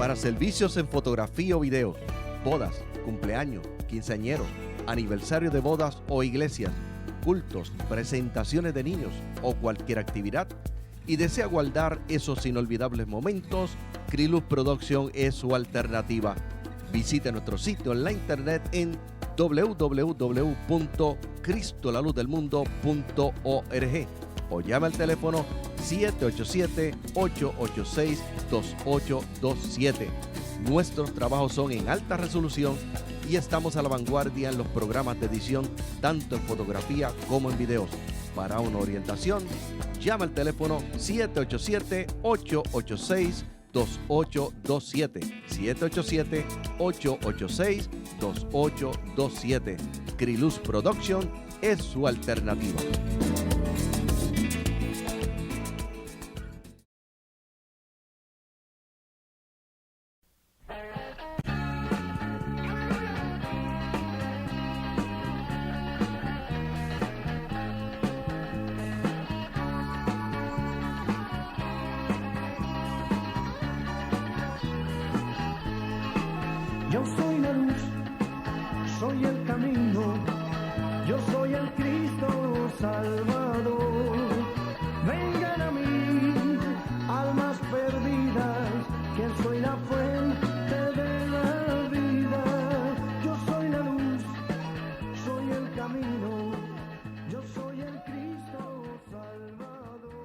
para servicios en fotografía o video, bodas, cumpleaños, quinceañeros, aniversario de bodas o iglesias, cultos, presentaciones de niños o cualquier actividad, y desea guardar esos inolvidables momentos, Criluz Production es su alternativa. Visite nuestro sitio en la internet en www.cristolaluzdelmundo.org o llame al teléfono 787-886-2827. Nuestros trabajos son en alta resolución y estamos a la vanguardia en los programas de edición, tanto en fotografía como en videos. Para una orientación, llama al teléfono 787-886-2827. 787-886-2827. Criluz Production es su alternativa. Yo soy la luz, soy el camino, yo soy el Cristo Salvador. Vengan a mí, almas perdidas, que soy la fuente de la vida. Yo soy la luz, soy el camino, yo soy el Cristo Salvador.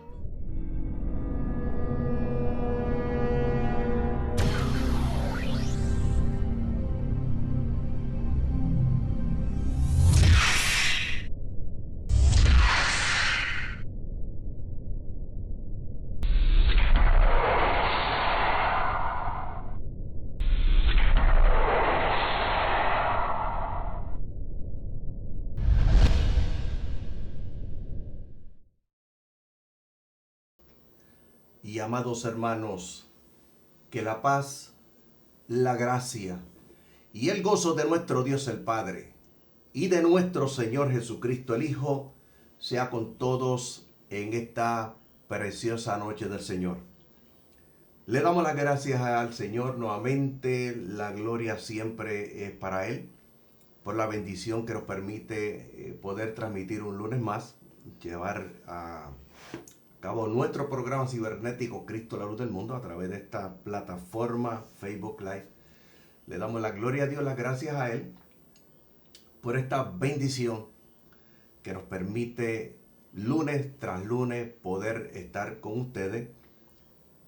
Y amados hermanos, que la paz, la gracia y el gozo de nuestro Dios el Padre y de nuestro Señor Jesucristo el Hijo sea con todos en esta preciosa noche del Señor. Le damos las gracias al Señor nuevamente, la gloria siempre es para Él, por la bendición que nos permite poder transmitir un lunes más, llevar a cabo nuestro programa cibernético Cristo, la luz del mundo, a través de esta plataforma Facebook Live. Le damos la gloria a Dios, las gracias a Él por esta bendición que nos permite lunes tras lunes poder estar con ustedes,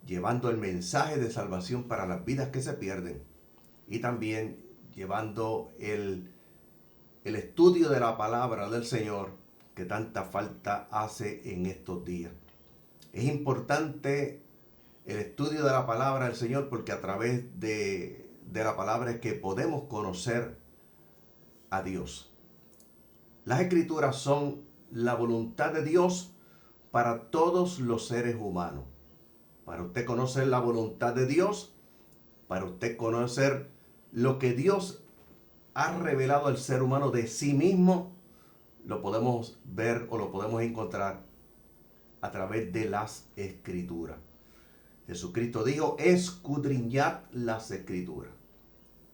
llevando el mensaje de salvación para las vidas que se pierden y también llevando el estudio de la palabra del Señor que tanta falta hace en estos días. Es importante el estudio de la palabra del Señor porque a través de la palabra es que podemos conocer a Dios. Las Escrituras son la voluntad de Dios para todos los seres humanos. Para usted conocer la voluntad de Dios, para usted conocer lo que Dios ha revelado al ser humano de sí mismo, lo podemos ver o lo podemos encontrar a través de las Escrituras. Jesucristo dijo, escudriñad las Escrituras.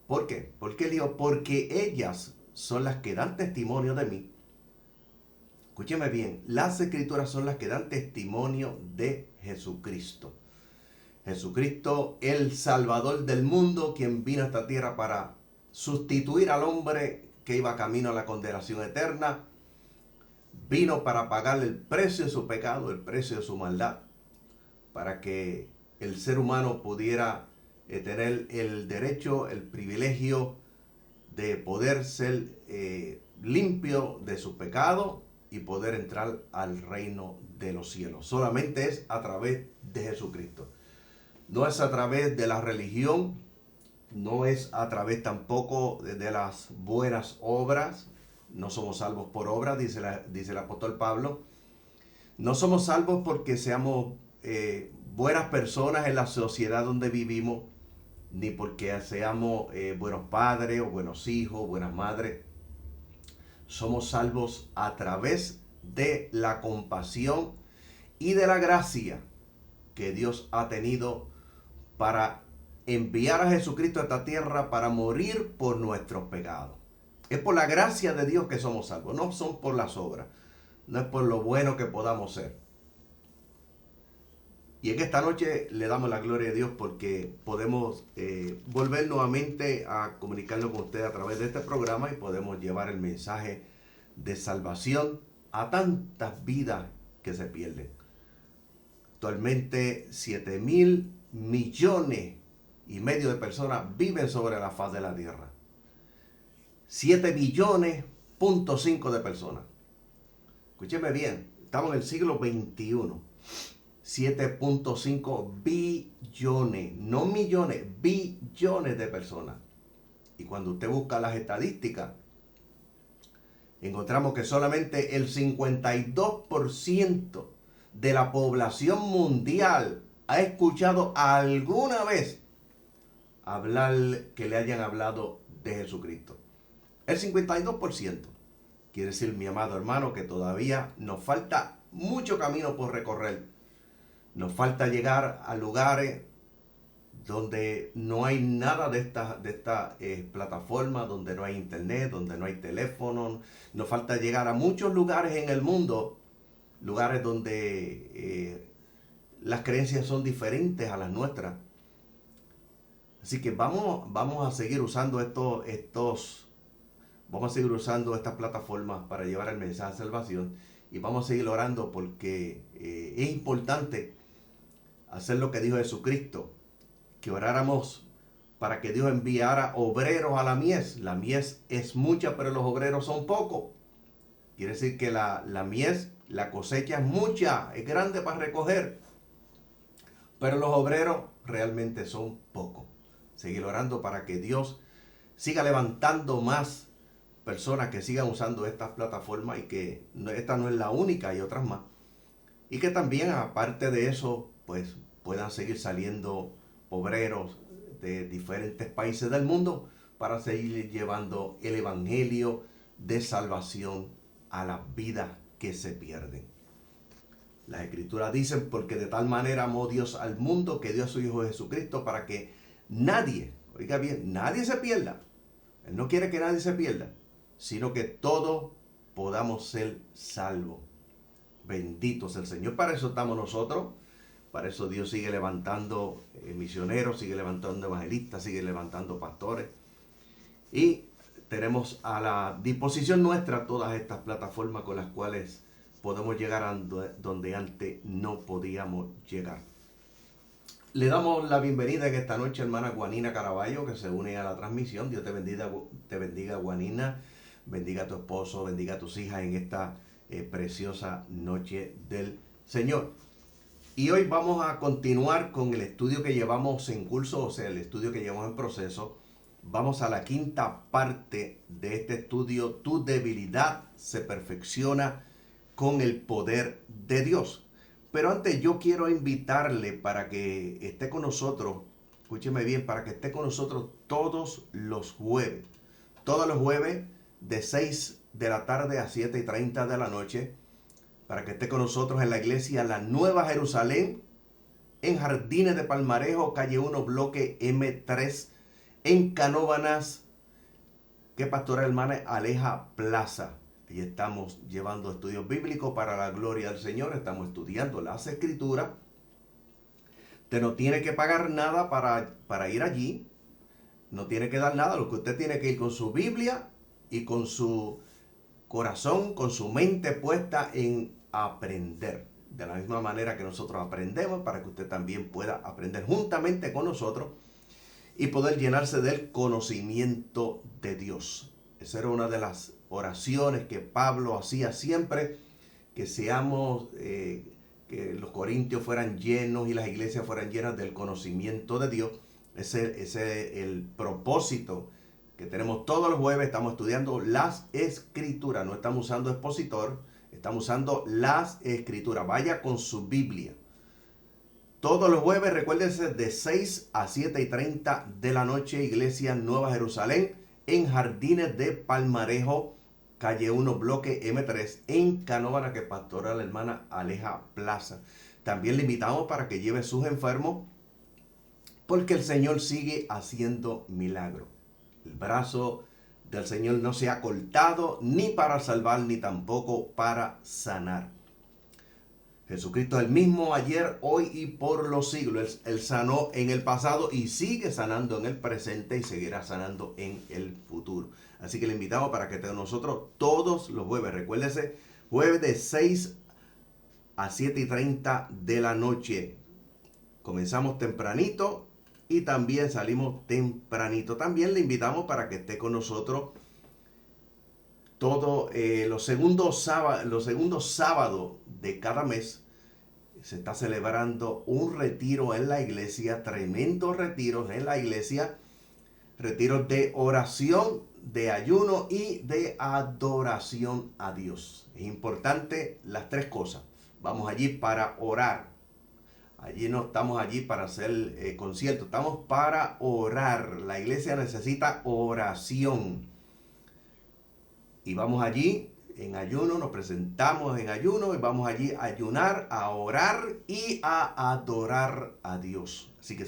¿Por qué? Porque él dijo, porque ellas son las que dan testimonio de mí. Escúcheme bien, las Escrituras son las que dan testimonio de Jesucristo. Jesucristo, el Salvador del mundo, quien vino a esta tierra para sustituir al hombre que iba camino a la condenación eterna. Vino para pagar el precio de su pecado, el precio de su maldad, para que el ser humano pudiera tener el derecho, el privilegio de poder ser limpio de su pecado y poder entrar al reino de los cielos. Solamente es a través de Jesucristo. No es a través de la religión, no es a través tampoco de las buenas obras. No somos salvos por obra, dice el apóstol Pablo. No somos salvos porque seamos buenas personas en la sociedad donde vivimos, ni porque seamos buenos padres o buenos hijos, buenas madres. Somos salvos a través de la compasión y de la gracia que Dios ha tenido para enviar a Jesucristo a esta tierra para morir por nuestros pecados. Es por la gracia de Dios que somos salvos, no son por las obras, no es por lo bueno que podamos ser. Y en esta noche le damos la gloria a Dios porque podemos volver nuevamente a comunicarnos con usted a través de este programa y podemos llevar el mensaje de salvación a tantas vidas que se pierden. Actualmente 7.000 millones y medio de personas viven sobre la faz de la tierra. 7 billones.5 de personas. Escúcheme bien, estamos en el siglo XXI. 7.5 billones, no millones, billones de personas. Y cuando usted busca las estadísticas, encontramos que solamente el 52% de la población mundial ha escuchado alguna vez hablar, que le hayan hablado de Jesucristo. El 52%. Quiere decir, mi amado hermano, que todavía nos falta mucho camino por recorrer. Nos falta llegar a lugares donde no hay nada de esta plataforma, donde no hay internet, donde no hay teléfono. Nos falta llegar a muchos lugares en el mundo, lugares donde las creencias son diferentes a las nuestras. Así que vamos a seguir usando vamos a seguir usando estas plataformas para llevar el mensaje de salvación y vamos a seguir orando porque es importante hacer lo que dijo Jesucristo, que oráramos para que Dios enviara obreros a la mies. La mies es mucha, pero los obreros son pocos. Quiere decir que la mies, la cosecha es mucha, es grande para recoger, pero los obreros realmente son pocos. Seguir orando para que Dios siga levantando más personas que sigan usando estas plataformas y que esta no es la única, hay otras más. Y que también, aparte de eso, pues puedan seguir saliendo obreros de diferentes países del mundo para seguir llevando el evangelio de salvación a las vidas que se pierden. Las escrituras dicen, porque de tal manera amó Dios al mundo que dio a su Hijo Jesucristo para que nadie, oiga bien, nadie se pierda. Él no quiere que nadie se pierda, sino que todos podamos ser salvos. Bendito sea el Señor. Para eso estamos nosotros. Para eso Dios sigue levantando misioneros, sigue levantando evangelistas, sigue levantando pastores. Y tenemos a la disposición nuestra todas estas plataformas con las cuales podemos llegar a donde antes no podíamos llegar. Le damos la bienvenida en esta noche a hermana Guanina Caraballo, que se une a la transmisión. Dios te bendiga, Guanina. Bendiga a tu esposo, bendiga a tus hijas en esta preciosa noche del Señor. Y hoy vamos a continuar con el estudio que llevamos en curso, o sea, el estudio que llevamos en proceso. Vamos a la quinta parte de este estudio. Tu debilidad se perfecciona con el poder de Dios. Pero antes yo quiero invitarle para que esté con nosotros, escúcheme bien, para que esté con nosotros todos los jueves de 6 de la tarde a 7:30 de la noche, para que esté con nosotros en la iglesia La Nueva Jerusalén, en Jardines de Palmarejo, calle 1, bloque M3, en Canóvanas, que pastora hermana Aleja Plaza. Allí estamos llevando estudios bíblicos para la gloria del Señor. Estamos estudiando las Escrituras. Usted no tiene que pagar nada para ir allí. No tiene que dar nada. Lo que usted tiene que ir con su Biblia y con su corazón, con su mente puesta en aprender. De la misma manera que nosotros aprendemos, para que usted también pueda aprender juntamente con nosotros y poder llenarse del conocimiento de Dios. Esa era una de las oraciones que Pablo hacía siempre, que que los corintios fueran llenos y las iglesias fueran llenas del conocimiento de Dios. Ese es el propósito que tenemos todos los jueves. Estamos estudiando las Escrituras, no estamos usando expositor, estamos usando las Escrituras. Vaya con su Biblia. Todos los jueves, recuérdense, de 6 a 7:30 de la noche, Iglesia Nueva Jerusalén, en Jardines de Palmarejo, calle 1, bloque M3, en Canóvanas, que pastora la hermana Aleja Plaza. También le invitamos para que lleve sus enfermos porque el Señor sigue haciendo milagros. El brazo del Señor no se ha cortado ni para salvar ni tampoco para sanar. Jesucristo es el mismo ayer, hoy y por los siglos. Él sanó en el pasado y sigue sanando en el presente y seguirá sanando en el futuro. Así que le invitamos para que estén nosotros todos los jueves. Recuérdese, jueves de 6 a 7:30 de la noche. Comenzamos tempranito y también salimos tempranito. También le invitamos para que esté con nosotros todos los segundos sábados de cada mes. Se está celebrando un retiro en la iglesia, tremendos retiros en la iglesia, retiros de oración, de ayuno y de adoración a Dios. Es importante las tres cosas. Vamos allí para orar. Allí no estamos allí para hacer conciertos, estamos para orar. La iglesia necesita oración. Y vamos allí en ayuno, nos presentamos en ayuno y vamos allí a ayunar, a orar y a adorar a Dios. Así que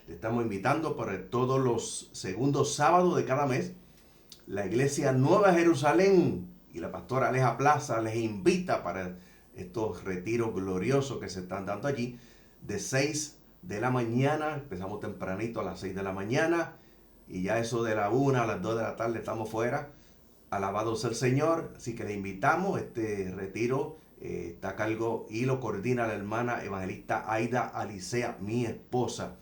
le estamos invitando para todos los segundos sábados de cada mes. La iglesia Nueva Jerusalén y la pastora Aleja Plaza les invita para estos retiros gloriosos que se están dando allí de 6 de la mañana. Empezamos tempranito a las 6 de la mañana y ya eso de la 1 a las 2 de la tarde estamos fuera. Alabado sea el Señor. Así que le invitamos. Este retiro está a cargo y lo coordina la hermana evangelista Aida Alicea, mi esposa.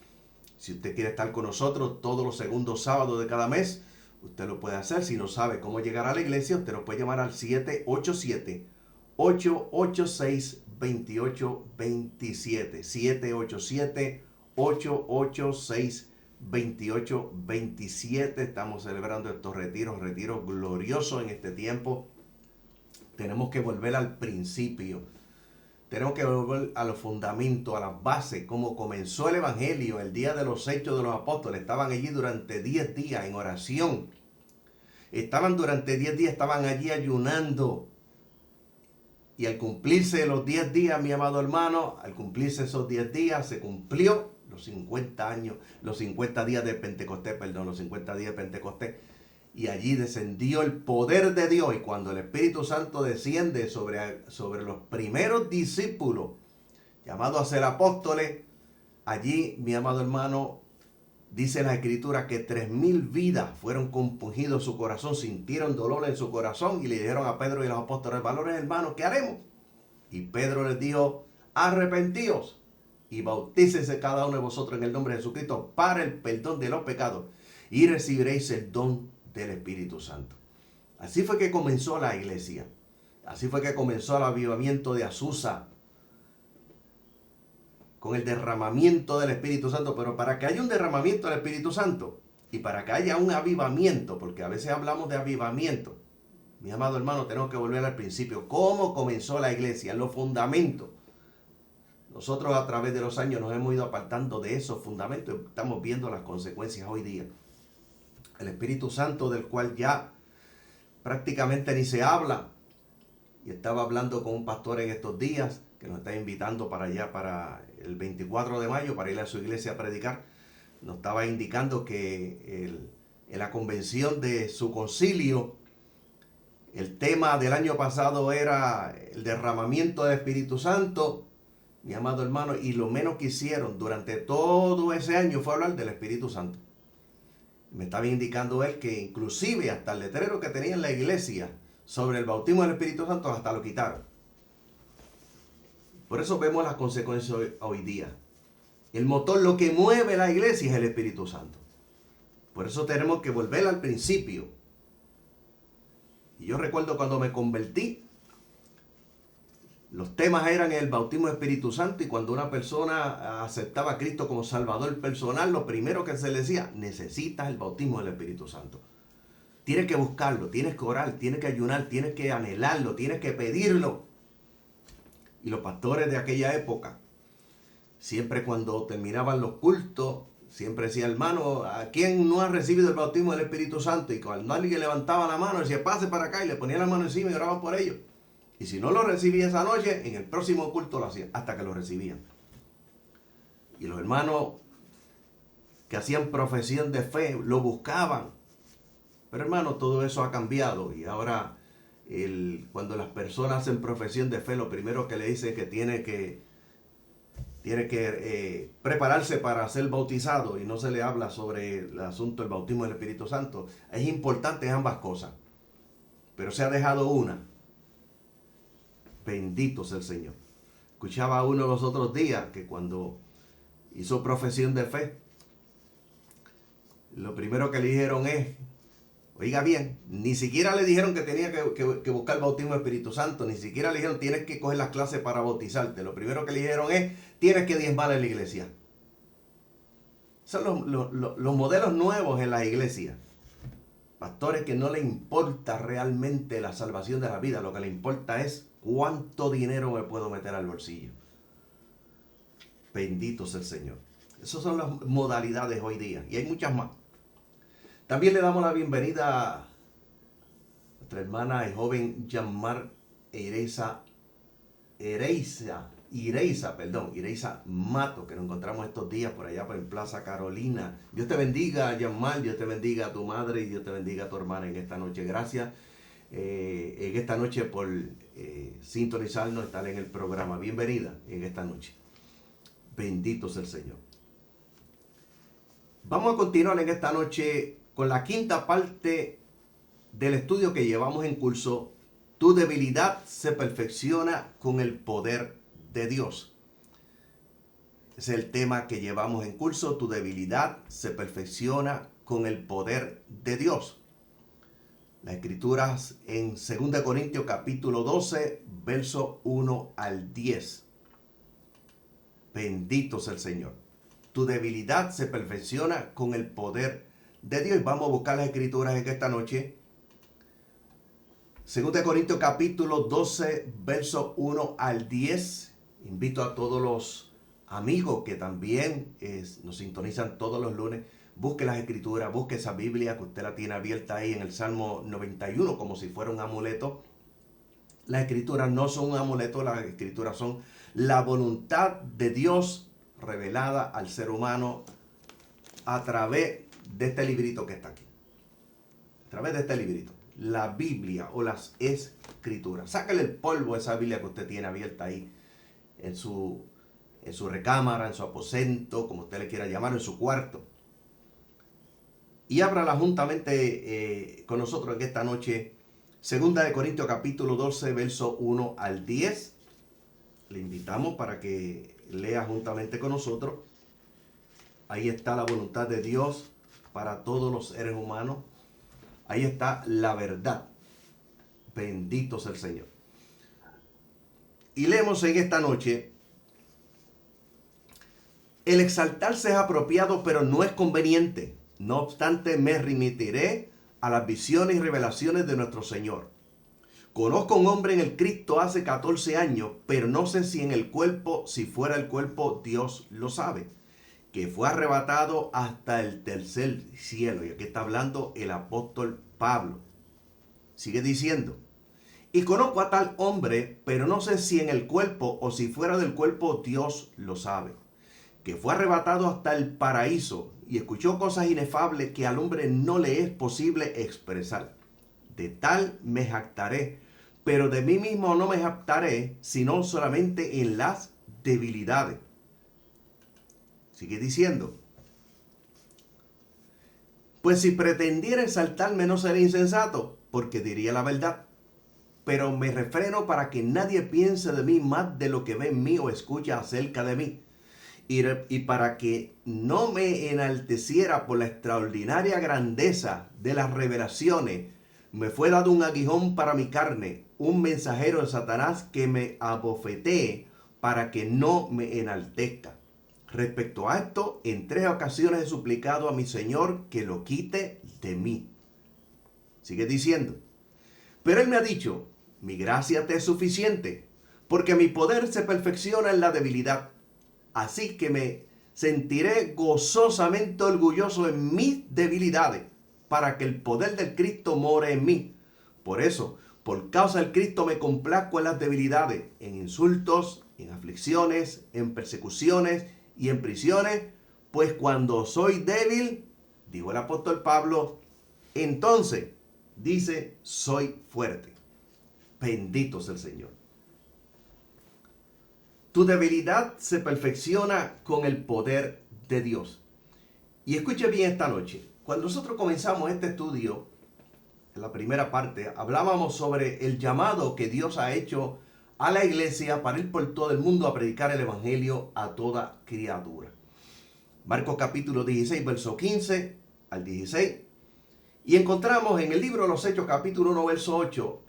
Si usted quiere estar con nosotros todos los segundos sábados de cada mes, usted lo puede hacer. Si no sabe cómo llegar a la iglesia, usted nos puede llamar al 787-886-2827. 787-886-2827. Estamos celebrando estos retiros gloriosos en este tiempo. Tenemos que volver al principio. Tenemos que volver a los fundamentos, a las bases, como comenzó el Evangelio, el día de los Hechos de los Apóstoles. Estaban allí durante 10 días en oración. Durante 10 días, estaban allí ayunando. Y al cumplirse los 10 días, mi amado hermano, al cumplirse esos 10 días, se cumplió los 50 días de Pentecostés. Y allí descendió el poder de Dios. Y cuando el Espíritu Santo desciende sobre los primeros discípulos, llamados a ser apóstoles, allí, mi amado hermano, dice la Escritura que 3,000 vidas fueron compungidos en su corazón, sintieron dolor en su corazón y le dijeron a Pedro y a los apóstoles: valores hermanos, ¿qué haremos? Y Pedro les dijo: arrepentíos y bautícese cada uno de vosotros en el nombre de Jesucristo para el perdón de los pecados y recibiréis el don del Espíritu Santo. Así fue que comenzó la iglesia. Así fue que comenzó el avivamiento de Azusa, con el derramamiento del Espíritu Santo. Pero para que haya un derramamiento del Espíritu Santo y para que haya un avivamiento, porque a veces hablamos de avivamiento, mi amado hermano, tenemos que volver al principio. ¿Cómo comenzó la iglesia? Los fundamentos. Nosotros a través de los años nos hemos ido apartando de esos fundamentos. Estamos viendo las consecuencias hoy día. El Espíritu Santo, del cual ya prácticamente ni se habla. Y estaba hablando con un pastor en estos días que nos está invitando para allá, para el 24 de mayo, para ir a su iglesia a predicar. Nos estaba indicando que en la convención de su concilio, el tema del año pasado era el derramamiento del Espíritu Santo, mi amado hermano, y lo menos que hicieron durante todo ese año fue hablar del Espíritu Santo. Me estaba indicando él que inclusive hasta el letrero que tenía en la iglesia sobre el bautismo del Espíritu Santo hasta lo quitaron. Por eso vemos las consecuencias hoy día. El motor, lo que mueve la iglesia es el Espíritu Santo. Por eso tenemos que volver al principio. Y yo recuerdo cuando me convertí, los temas eran el bautismo del Espíritu Santo, y cuando una persona aceptaba a Cristo como Salvador personal, lo primero que se le decía: necesitas el bautismo del Espíritu Santo. Tienes que buscarlo, tienes que orar, tienes que ayunar, tienes que anhelarlo, tienes que pedirlo. Y los pastores de aquella época, siempre cuando terminaban los cultos, siempre decía: hermano, ¿a quién no ha recibido el bautismo del Espíritu Santo? Y cuando alguien levantaba la mano, decía: pase para acá, y le ponía la mano encima y oraban por ellos. Y si no lo recibía esa noche, en el próximo culto lo hacían, hasta que lo recibían. Y los hermanos que hacían profesión de fe, lo buscaban. Pero hermano, todo eso ha cambiado y ahora cuando las personas hacen profesión de fe, lo primero que le dicen es que tiene que prepararse para ser bautizado, y no se le habla sobre el asunto del bautismo del Espíritu Santo. Es importante ambas cosas, pero se ha dejado una. Bendito sea el Señor. Escuchaba a uno los otros días que cuando hizo profesión de fe, lo primero que le dijeron es, oiga bien, ni siquiera le dijeron que tenía que buscar el bautismo del Espíritu Santo, ni siquiera le dijeron tienes que coger las clases para bautizarte. Lo primero que le dijeron es, tienes que diezmar en la iglesia. Son los modelos nuevos en las iglesias. Pastores que no le importa realmente la salvación de la vida, lo que le importa es cuánto dinero me puedo meter al bolsillo. Bendito sea el Señor. Esas son las modalidades hoy día y hay muchas más. También le damos la bienvenida a nuestra hermana y joven Yanmar Ireisa Mato, que nos encontramos estos días por allá en Plaza Carolina. Dios te bendiga, Yanmar, Dios te bendiga a tu madre y Dios te bendiga a tu hermana en esta noche. Gracias en esta noche por sintonizarnos, estar en el programa. Bienvenida en esta noche. Bendito sea el Señor. Vamos a continuar en esta noche con la quinta parte del estudio que llevamos en curso. Tu debilidad se perfecciona con el poder de Dios. Es el tema que llevamos en curso. Tu debilidad se perfecciona con el poder de Dios. Las escrituras en 2 Corintios capítulo 12, verso 1 al 10. Bendito sea el Señor. Tu debilidad se perfecciona con el poder de Dios. Vamos a buscar las escrituras en esta noche. 2 Corintios capítulo 12, verso 1 al 10. Invito a todos los amigos que también nos sintonizan todos los lunes. Busque las escrituras, busque esa Biblia que usted la tiene abierta ahí en el Salmo 91 como si fuera un amuleto. Las escrituras no son un amuleto, las escrituras son la voluntad de Dios revelada al ser humano a través de este librito que está aquí. A través de este librito. La Biblia o las escrituras. Sáquele el polvo a esa Biblia que usted tiene abierta ahí en su recámara, en su aposento, como usted le quiera llamar, en su cuarto. Y ábrala juntamente con nosotros en esta noche. 2 Corintios capítulo 12, verso 1 al 10. Le invitamos para que lea juntamente con nosotros. Ahí está la voluntad de Dios para todos los seres humanos. Ahí está la verdad. Bendito sea el Señor. Y leemos en esta noche: el exaltarse es apropiado, pero no es conveniente. No obstante, me remitiré a las visiones y revelaciones de nuestro Señor. Conozco a un hombre en el Cristo hace 14 años, pero no sé si en el cuerpo, si fuera el cuerpo, Dios lo sabe, que fue arrebatado hasta el tercer cielo. Y aquí está hablando el apóstol Pablo. Sigue diciendo: y conozco a tal hombre, pero no sé si en el cuerpo o si fuera del cuerpo, Dios lo sabe, que fue arrebatado hasta el paraíso y escuchó cosas inefables que al hombre no le es posible expresar. De tal me jactaré, pero de mí mismo no me jactaré, sino solamente en las debilidades. Sigue diciendo: pues si pretendiera exaltarme no seré insensato, porque diría la verdad. Pero me refreno para que nadie piense de mí más de lo que ve en mí o escucha acerca de mí. Y para que no me enalteciera por la extraordinaria grandeza de las revelaciones, me fue dado un aguijón para mi carne, un mensajero de Satanás que me abofetee para que no me enaltezca. Respecto a esto, en 3 ocasiones he suplicado a mi Señor que lo quite de mí. Sigue diciendo: pero Él me ha dicho, mi gracia te es suficiente, porque mi poder se perfecciona en la debilidad. Así que me sentiré gozosamente orgulloso en mis debilidades, para que el poder del Cristo more en mí. Por eso, por causa del Cristo me complazco en las debilidades, en insultos, en aflicciones, en persecuciones y en prisiones, pues cuando soy débil, dijo el apóstol Pablo, entonces, dice, soy fuerte. Bendito sea el Señor. Tu debilidad se perfecciona con el poder de Dios. Y escuche bien esta noche. Cuando nosotros comenzamos este estudio, en la primera parte, hablábamos sobre el llamado que Dios ha hecho a la iglesia para ir por todo el mundo a predicar el evangelio a toda criatura. Marcos capítulo 16, verso 15 al 16. Y encontramos en el libro de los Hechos, capítulo 1, verso 8,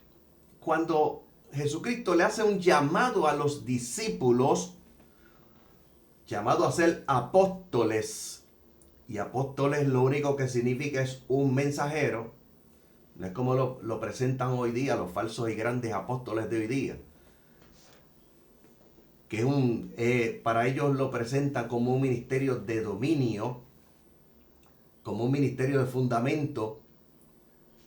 cuando Jesucristo le hace un llamado a los discípulos, llamado a ser apóstoles. Y apóstoles lo único que significa es un mensajero. No es como lo presentan hoy día los falsos y grandes apóstoles de hoy día. Que para ellos lo presentan como un ministerio de dominio, como un ministerio de fundamento,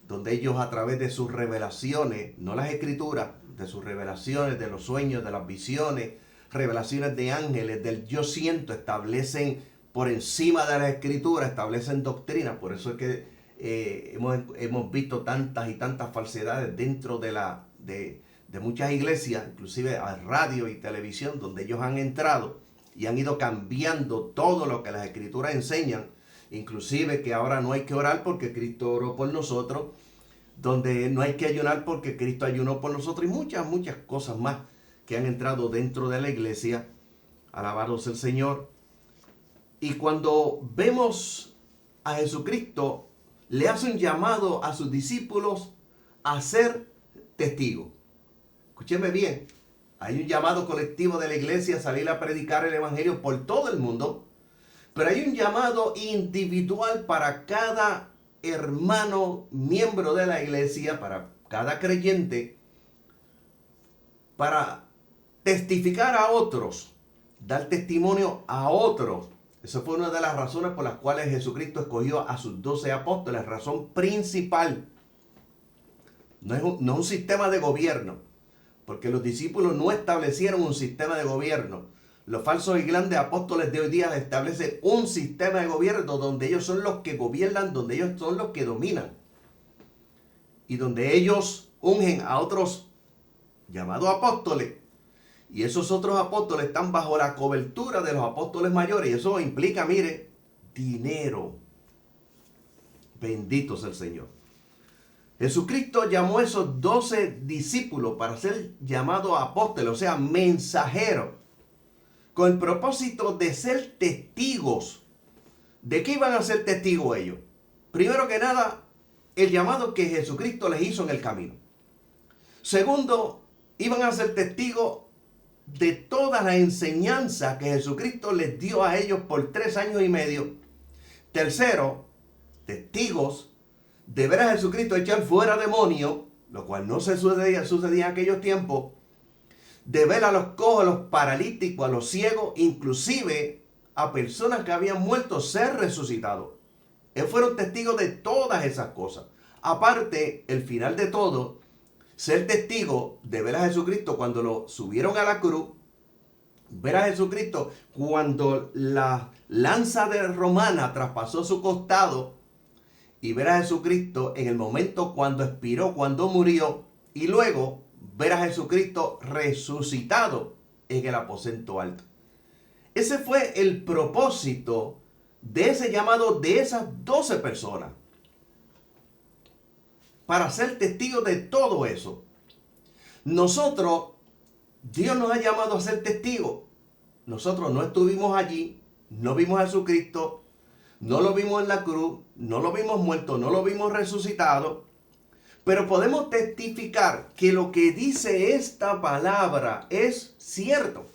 donde ellos a través de sus revelaciones, no las escrituras, de sus revelaciones, de los sueños, de las visiones, revelaciones de ángeles, del yo siento, establecen por encima de las escrituras, establecen doctrinas. Por eso es que hemos visto tantas y tantas falsedades dentro de muchas iglesias, inclusive a radio y televisión, donde ellos han entrado y han ido cambiando todo lo que las escrituras enseñan, inclusive que ahora no hay que orar porque Cristo oró por nosotros, donde no hay que ayunar porque Cristo ayunó por nosotros, y muchas cosas más que han entrado dentro de la iglesia. Alabado sea el Señor. Y cuando vemos a Jesucristo, le hace un llamado a sus discípulos a ser testigos. Escúcheme bien, hay un llamado colectivo de la iglesia a salir a predicar el evangelio por todo el mundo, pero hay un llamado individual para cada hermano miembro de la iglesia, para cada creyente, para testificar a otros, dar testimonio a otros. Esa fue una de las razones por las cuales Jesucristo escogió a sus 12 apóstoles, razón principal. No es un sistema de gobierno, porque los discípulos no establecieron un sistema de gobierno. Los falsos y grandes apóstoles de hoy día establecen un sistema de gobierno donde ellos son los que gobiernan, donde ellos son los que dominan. Y donde ellos ungen a otros llamados apóstoles. Y esos otros apóstoles están bajo la cobertura de los apóstoles mayores. Y eso implica, mire, dinero. Bendito sea el Señor. Jesucristo llamó a esos 12 discípulos para ser llamados apóstoles, o sea, mensajeros, con el propósito de ser testigos. ¿De qué iban a ser testigos ellos? Primero que nada, el llamado que Jesucristo les hizo en el camino. Segundo, iban a ser testigos de toda la enseñanza que Jesucristo les dio a ellos por 3 años y medio. Tercero, testigos de ver a Jesucristo echar fuera demonios, lo cual no se sucedía en aquellos tiempos, de ver a los cojos, a los paralíticos, a los ciegos, inclusive a personas que habían muerto ser resucitados. Ellos fueron testigos de todas esas cosas. Aparte, el final de todo, ser testigo de ver a Jesucristo cuando lo subieron a la cruz, ver a Jesucristo cuando la lanza romana traspasó su costado, y ver a Jesucristo en el momento cuando expiró, cuando murió, y luego ver a Jesucristo resucitado en el aposento alto. Ese fue el propósito de ese llamado de esas 12 personas, para ser testigos de todo eso. Nosotros, Dios nos ha llamado a ser testigos. Nosotros no estuvimos allí, no vimos a Jesucristo, no lo vimos en la cruz, no lo vimos muerto, no lo vimos resucitado, pero podemos testificar que lo que dice esta palabra es cierto.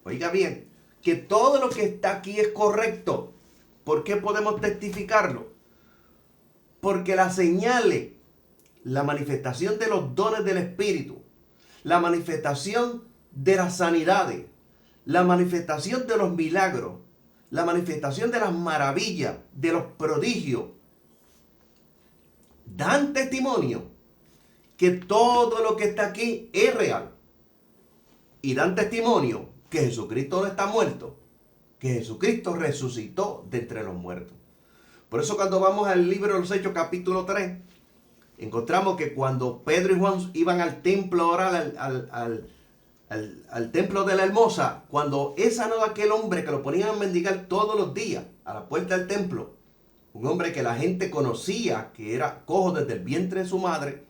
Oiga bien, que todo lo que está aquí es correcto. ¿Por qué podemos testificarlo? Porque las señales, la manifestación de los dones del Espíritu, la manifestación de las sanidades, la manifestación de los milagros, la manifestación de las maravillas, de los prodigios, dan testimonio que todo lo que está aquí es real. Y dan testimonio que Jesucristo no está muerto, que Jesucristo resucitó de entre los muertos. Por eso cuando vamos al libro de los Hechos capítulo 3, encontramos que cuando Pedro y Juan iban al templo a orar, al templo de la Hermosa, cuando es sanado aquel hombre que lo ponían a mendigar todos los días a la puerta del templo, un hombre que la gente conocía que era cojo desde el vientre de su madre,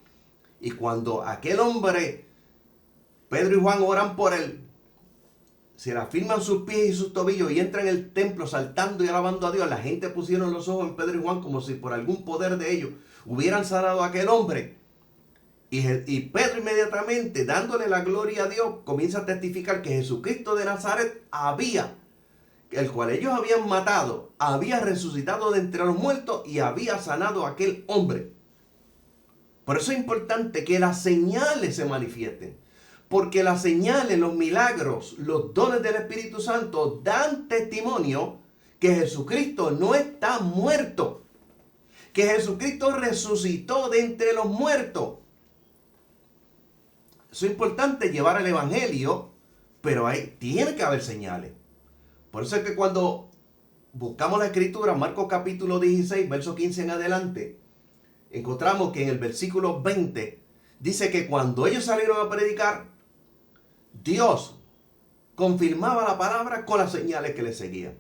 y cuando aquel hombre, Pedro y Juan oran por él, se le afirman sus pies y sus tobillos y entran en el templo saltando y alabando a Dios, la gente pusieron los ojos en Pedro y Juan como si por algún poder de ellos hubieran sanado a aquel hombre. Y Pedro inmediatamente, dándole la gloria a Dios, comienza a testificar que Jesucristo de Nazaret el cual ellos habían matado, había resucitado de entre los muertos y había sanado a aquel hombre. Por eso es importante que las señales se manifiesten. Porque las señales, los milagros, los dones del Espíritu Santo dan testimonio que Jesucristo no está muerto. Que Jesucristo resucitó de entre los muertos. Eso es importante, llevar el Evangelio, pero ahí tiene que haber señales. Por eso es que cuando buscamos la Escritura, Marcos capítulo 16, verso 15 en adelante, encontramos que en el versículo 20 dice que cuando ellos salieron a predicar, Dios confirmaba la palabra con las señales que le seguían.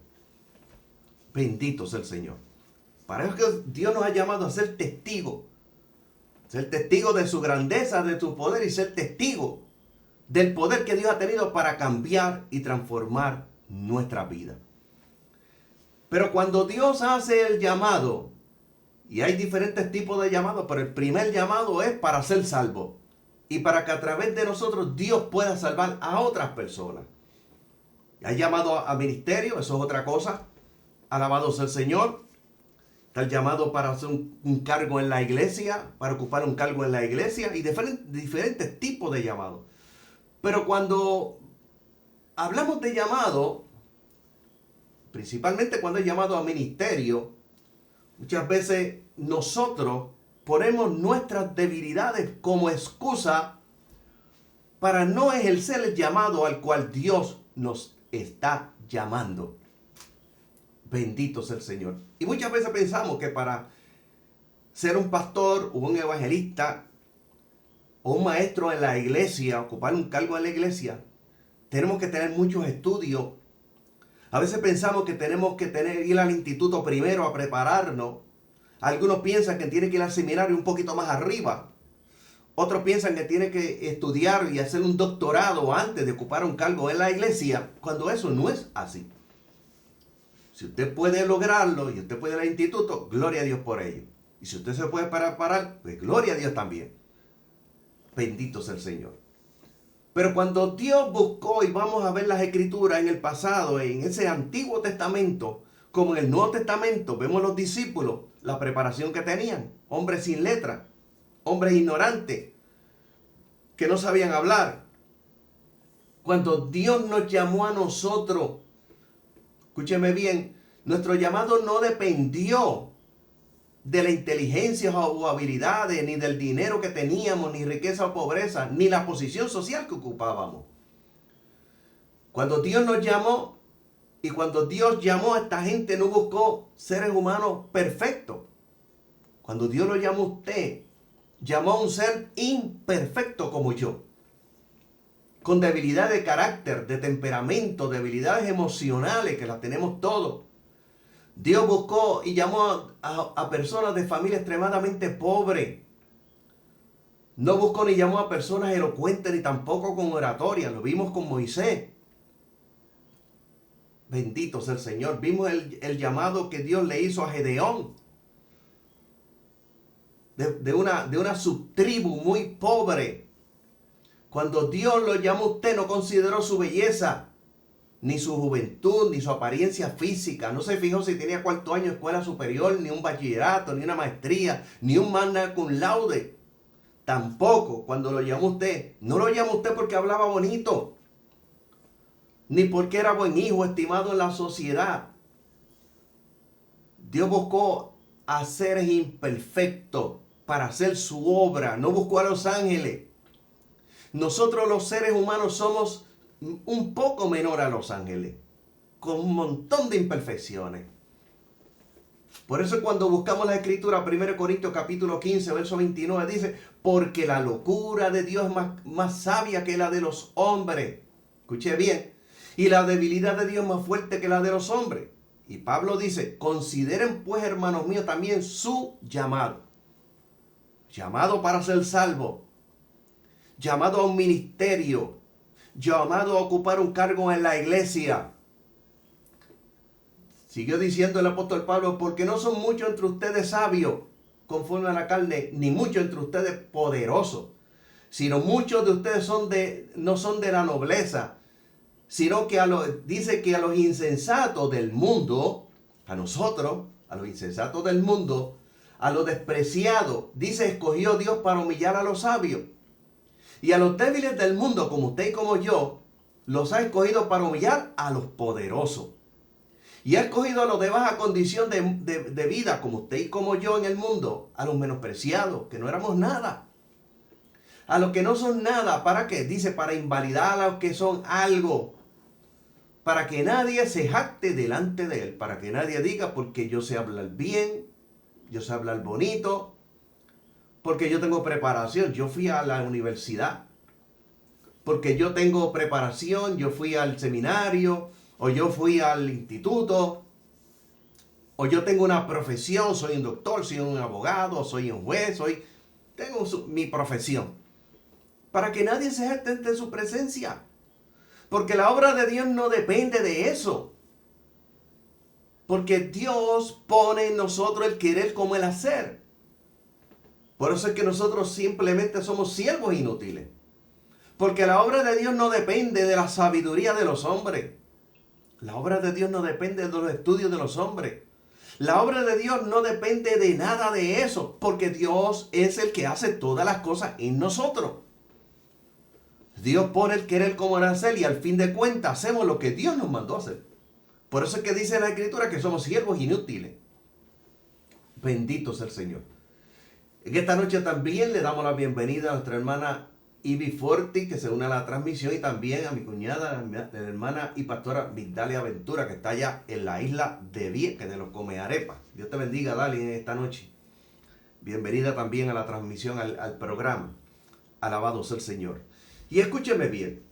Bendito sea el Señor. Para eso que Dios nos ha llamado a ser testigos. Ser testigos de su grandeza, de su poder y ser testigos del poder que Dios ha tenido para cambiar y transformar nuestra vida. Pero cuando Dios hace el llamado, y hay diferentes tipos de llamados, pero el primer llamado es para ser salvo. Y para que a través de nosotros Dios pueda salvar a otras personas. Hay llamado a ministerio, eso es otra cosa. Alabado sea el Señor. Está el llamado para hacer un cargo en la iglesia, para ocupar un cargo en la iglesia y diferentes tipos de llamados. Pero cuando hablamos de llamado, principalmente cuando es llamado a ministerio, muchas veces nosotros ponemos nuestras debilidades como excusa para no ejercer el llamado al cual Dios nos está llamando. Bendito sea el Señor. Y muchas veces pensamos que para ser un pastor o un evangelista o un maestro en la iglesia, ocupar un cargo en la iglesia, tenemos que tener muchos estudios. A veces pensamos que tenemos que ir al instituto primero a prepararnos. Algunos piensan que tiene que ir al seminario un poquito más arriba. Otros piensan que tiene que estudiar y hacer un doctorado antes de ocupar un cargo en la iglesia, cuando eso no es así. Si usted puede lograrlo y usted puede ir al instituto, gloria a Dios por ello. Y si usted se puede parar, pues gloria a Dios también. Bendito sea el Señor. Pero cuando Dios buscó, y vamos a ver las escrituras en el pasado, en ese Antiguo Testamento, como en el Nuevo Testamento, vemos los discípulos, la preparación que tenían. Hombres sin letra, hombres ignorantes, que no sabían hablar. Cuando Dios nos llamó a nosotros, escúcheme bien, nuestro llamado no dependió de la inteligencia o habilidades, ni del dinero que teníamos, ni riqueza o pobreza, ni la posición social que ocupábamos. Cuando Dios nos llamó, y cuando Dios llamó a esta gente, no buscó seres humanos perfectos. Cuando Dios lo llamó a usted, llamó a un ser imperfecto como yo, con debilidad de carácter, de temperamento, debilidades emocionales, que las tenemos todos. Dios buscó y llamó a personas de familia extremadamente pobre. No buscó ni llamó a personas elocuentes, ni tampoco con oratoria. Lo vimos con Moisés. Bendito sea el Señor. Vimos el llamado que Dios le hizo a Gedeón. De una subtribu muy pobre. Cuando Dios lo llamó a usted, no consideró su belleza, ni su juventud, ni su apariencia física. No se fijó si tenía cuarto año de escuela superior, ni un bachillerato, ni una maestría, ni un magna cum laude. Tampoco cuando lo llamó usted. No lo llamó usted porque hablaba bonito, ni porque era buen hijo, estimado en la sociedad. Dios buscó a seres imperfectos para hacer su obra. No buscó a los ángeles. Nosotros los seres humanos somos un poco menor a los ángeles. con un montón de imperfecciones. Por eso cuando buscamos la escritura, 1 Corintios capítulo 15, verso 29, dice, porque la locura de Dios es más sabia que la de los hombres. Escuché bien. Y la debilidad de Dios es más fuerte que la de los hombres. Y Pablo dice, consideren pues, hermanos míos, también su llamado. Llamado para ser salvo. Llamado a un ministerio. Llamado a ocupar un cargo en la iglesia. Siguió diciendo el apóstol Pablo, porque no son muchos entre ustedes sabios, conforme a la carne, ni muchos entre ustedes poderosos, sino muchos de ustedes no son de la nobleza, sino que dice que a los insensatos del mundo, a nosotros, a los insensatos del mundo, a los despreciados, dice, escogió Dios para humillar a los sabios. Y a los débiles del mundo, como usted y como yo, los ha escogido para humillar a los poderosos. Y ha escogido a los de baja condición de vida, como usted y como yo en el mundo, a los menospreciados, que no éramos nada. A los que no son nada, ¿para qué? Dice, para invalidar a los que son algo. Para que nadie se jacte delante de él. Para que nadie diga, porque yo sé hablar bien, yo sé hablar bonito, porque yo tengo preparación, yo fui a la universidad. Porque yo tengo preparación, yo fui al seminario, o yo fui al instituto, o yo tengo una profesión, soy un doctor, soy un abogado, soy un juez, tengo mi profesión. Para que nadie se jacte ante su presencia. Porque la obra de Dios no depende de eso. Porque Dios pone en nosotros el querer como el hacer. Por eso es que nosotros simplemente somos siervos inútiles. Porque la obra de Dios no depende de la sabiduría de los hombres. La obra de Dios no depende de los estudios de los hombres. La obra de Dios no depende de nada de eso, porque Dios es el que hace todas las cosas en nosotros. Dios pone el querer como el hacer y al fin de cuentas hacemos lo que Dios nos mandó a hacer. Por eso es que dice la Escritura que somos siervos inútiles. Bendito sea el Señor. En esta noche también le damos la bienvenida a nuestra hermana Ivy Forti, que se une a la transmisión, y también a mi cuñada, la hermana y pastora Migdalia Ventura, que está allá en la isla de Vieques, de los Comearepas. Dios te bendiga, Dali, en esta noche. Bienvenida también a la transmisión, al programa. Alabado sea el Señor. Y escúcheme bien,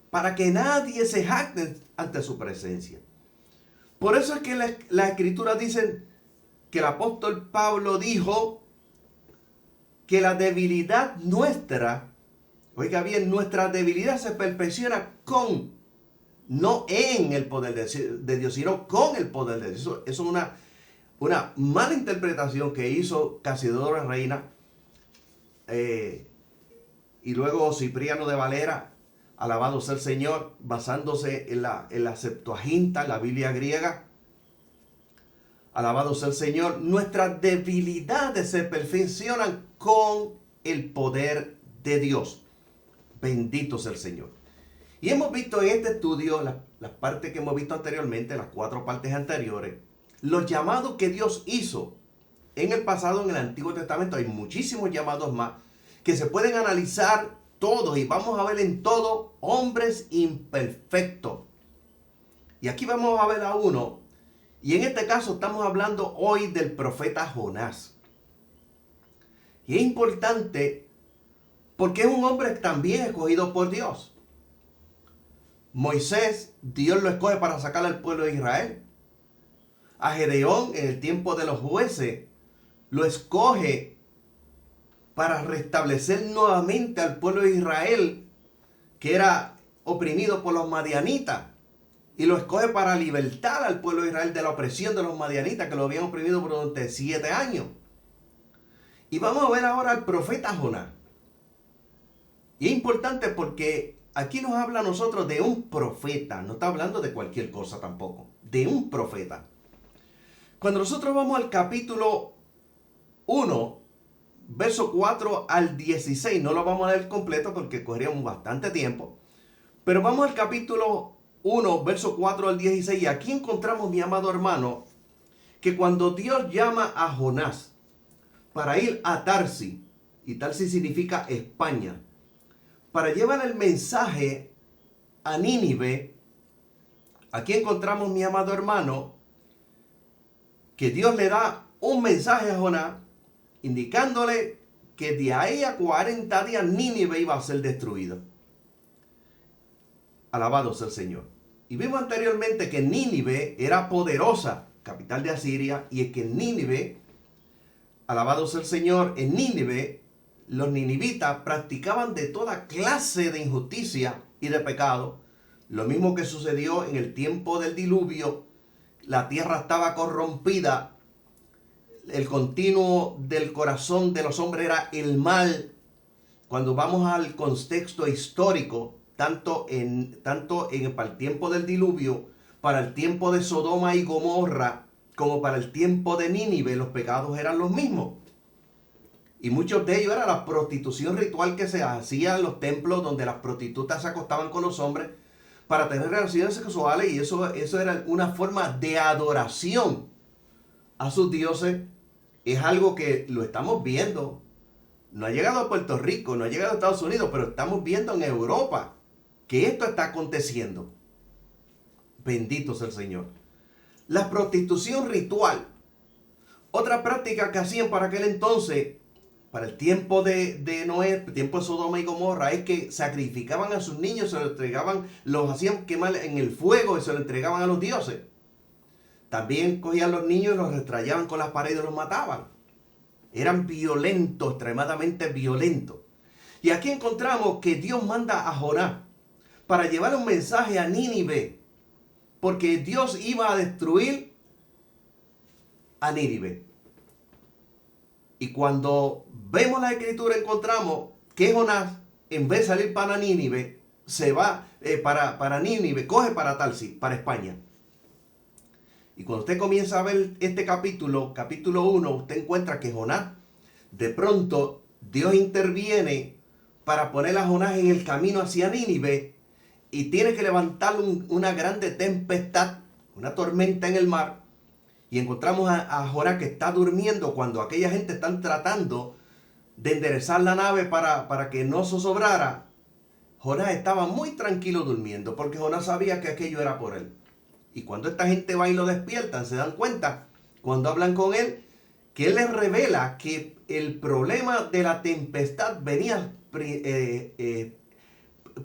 para que nadie se jacte ante su presencia. Por eso es que las Escrituras dicen que el apóstol Pablo dijo que la debilidad nuestra, oiga bien, nuestra debilidad se perfecciona no en el poder de Dios, sino con el poder de Dios. Eso es una mala interpretación que hizo Casidoro Reina y luego Cipriano de Valera, alabado sea el Señor, basándose en la Septuaginta, la Biblia griega. Alabado sea el Señor. Nuestras debilidades se perfeccionan con el poder de Dios. Bendito sea el Señor. Y hemos visto en este estudio, las partes que hemos visto anteriormente, las 4 partes anteriores, los llamados que Dios hizo en el pasado, en el Antiguo Testamento. Hay muchísimos llamados más que se pueden analizar todos y vamos a ver en todo hombres imperfectos. Y aquí vamos a ver a uno, y en este caso estamos hablando hoy del profeta Jonás. Y es importante porque es un hombre también escogido por Dios. Moisés, Dios lo escoge para sacar al pueblo de Israel. A Gedeón, en el tiempo de los jueces, lo escoge para restablecer nuevamente al pueblo de Israel, que era oprimido por los madianitas. Y lo escoge para libertar al pueblo de Israel de la opresión de los madianitas, que lo habían oprimido durante 7 años. Y vamos a ver ahora al profeta Jonás. Y es importante porque aquí nos habla a nosotros de un profeta. No está hablando de cualquier cosa tampoco. De un profeta. Cuando nosotros vamos al capítulo 1, verso 4 al 16, no lo vamos a leer completo porque cogeríamos bastante tiempo. Pero vamos al capítulo 1, verso 4 al 16. Y aquí encontramos, mi amado hermano, que cuando Dios llama a Jonás para ir a Tarsis, y Tarsis significa España, para llevar el mensaje a Nínive, Aquí encontramos, mi amado hermano, que Dios le da un mensaje a Jonás indicándole que de ahí a 40 días Nínive iba a ser destruida. Alabado sea el Señor. Y vimos anteriormente que Nínive era poderosa, capital de Asiria, y es que en Nínive, alabado sea el Señor, en Nínive los ninivitas practicaban de toda clase de injusticia y de pecado. Lo mismo que sucedió en el tiempo del diluvio. La tierra estaba corrompida. El continuo del corazón de los hombres era el mal. Cuando vamos al contexto histórico, tanto para el tiempo del diluvio, para el tiempo de Sodoma y Gomorra, como para el tiempo de Nínive, los pecados eran los mismos. Y muchos de ellos era la prostitución ritual que se hacía en los templos, donde las prostitutas se acostaban con los hombres para tener relaciones sexuales, y eso era una forma de adoración a sus dioses. Es algo que lo estamos viendo. No ha llegado a Puerto Rico, no ha llegado a Estados Unidos, pero estamos viendo en Europa que esto está aconteciendo. Bendito sea el Señor. La prostitución ritual. Otra práctica que hacían para aquel entonces, para el tiempo de Noé, el tiempo de Sodoma y Gomorra, es que sacrificaban a sus niños, se los entregaban, los hacían quemar en el fuego y se los entregaban a los dioses. También cogían a los niños y los restrayaban con las paredes y los mataban. Eran violentos, extremadamente violentos. Y aquí encontramos que Dios manda a Jonás para llevar un mensaje a Nínive, porque Dios iba a destruir a Nínive. Y cuando vemos la escritura encontramos que Jonás, en vez de salir para Nínive, se va para Nínive, coge para Tarsis, para España. Y cuando usted comienza a ver este capítulo 1, usted encuentra que Jonás, de pronto, Dios interviene para poner a Jonás en el camino hacia Nínive, y tiene que levantar una grande tempestad, una tormenta en el mar. Y encontramos a Jonás que está durmiendo cuando aquella gente están tratando de enderezar la nave para que no zozobrara. Jonás estaba muy tranquilo durmiendo, porque Jonás sabía que aquello era por él. Y cuando esta gente va y lo despiertan, se dan cuenta, cuando hablan con él, que él les revela que el problema de la tempestad venía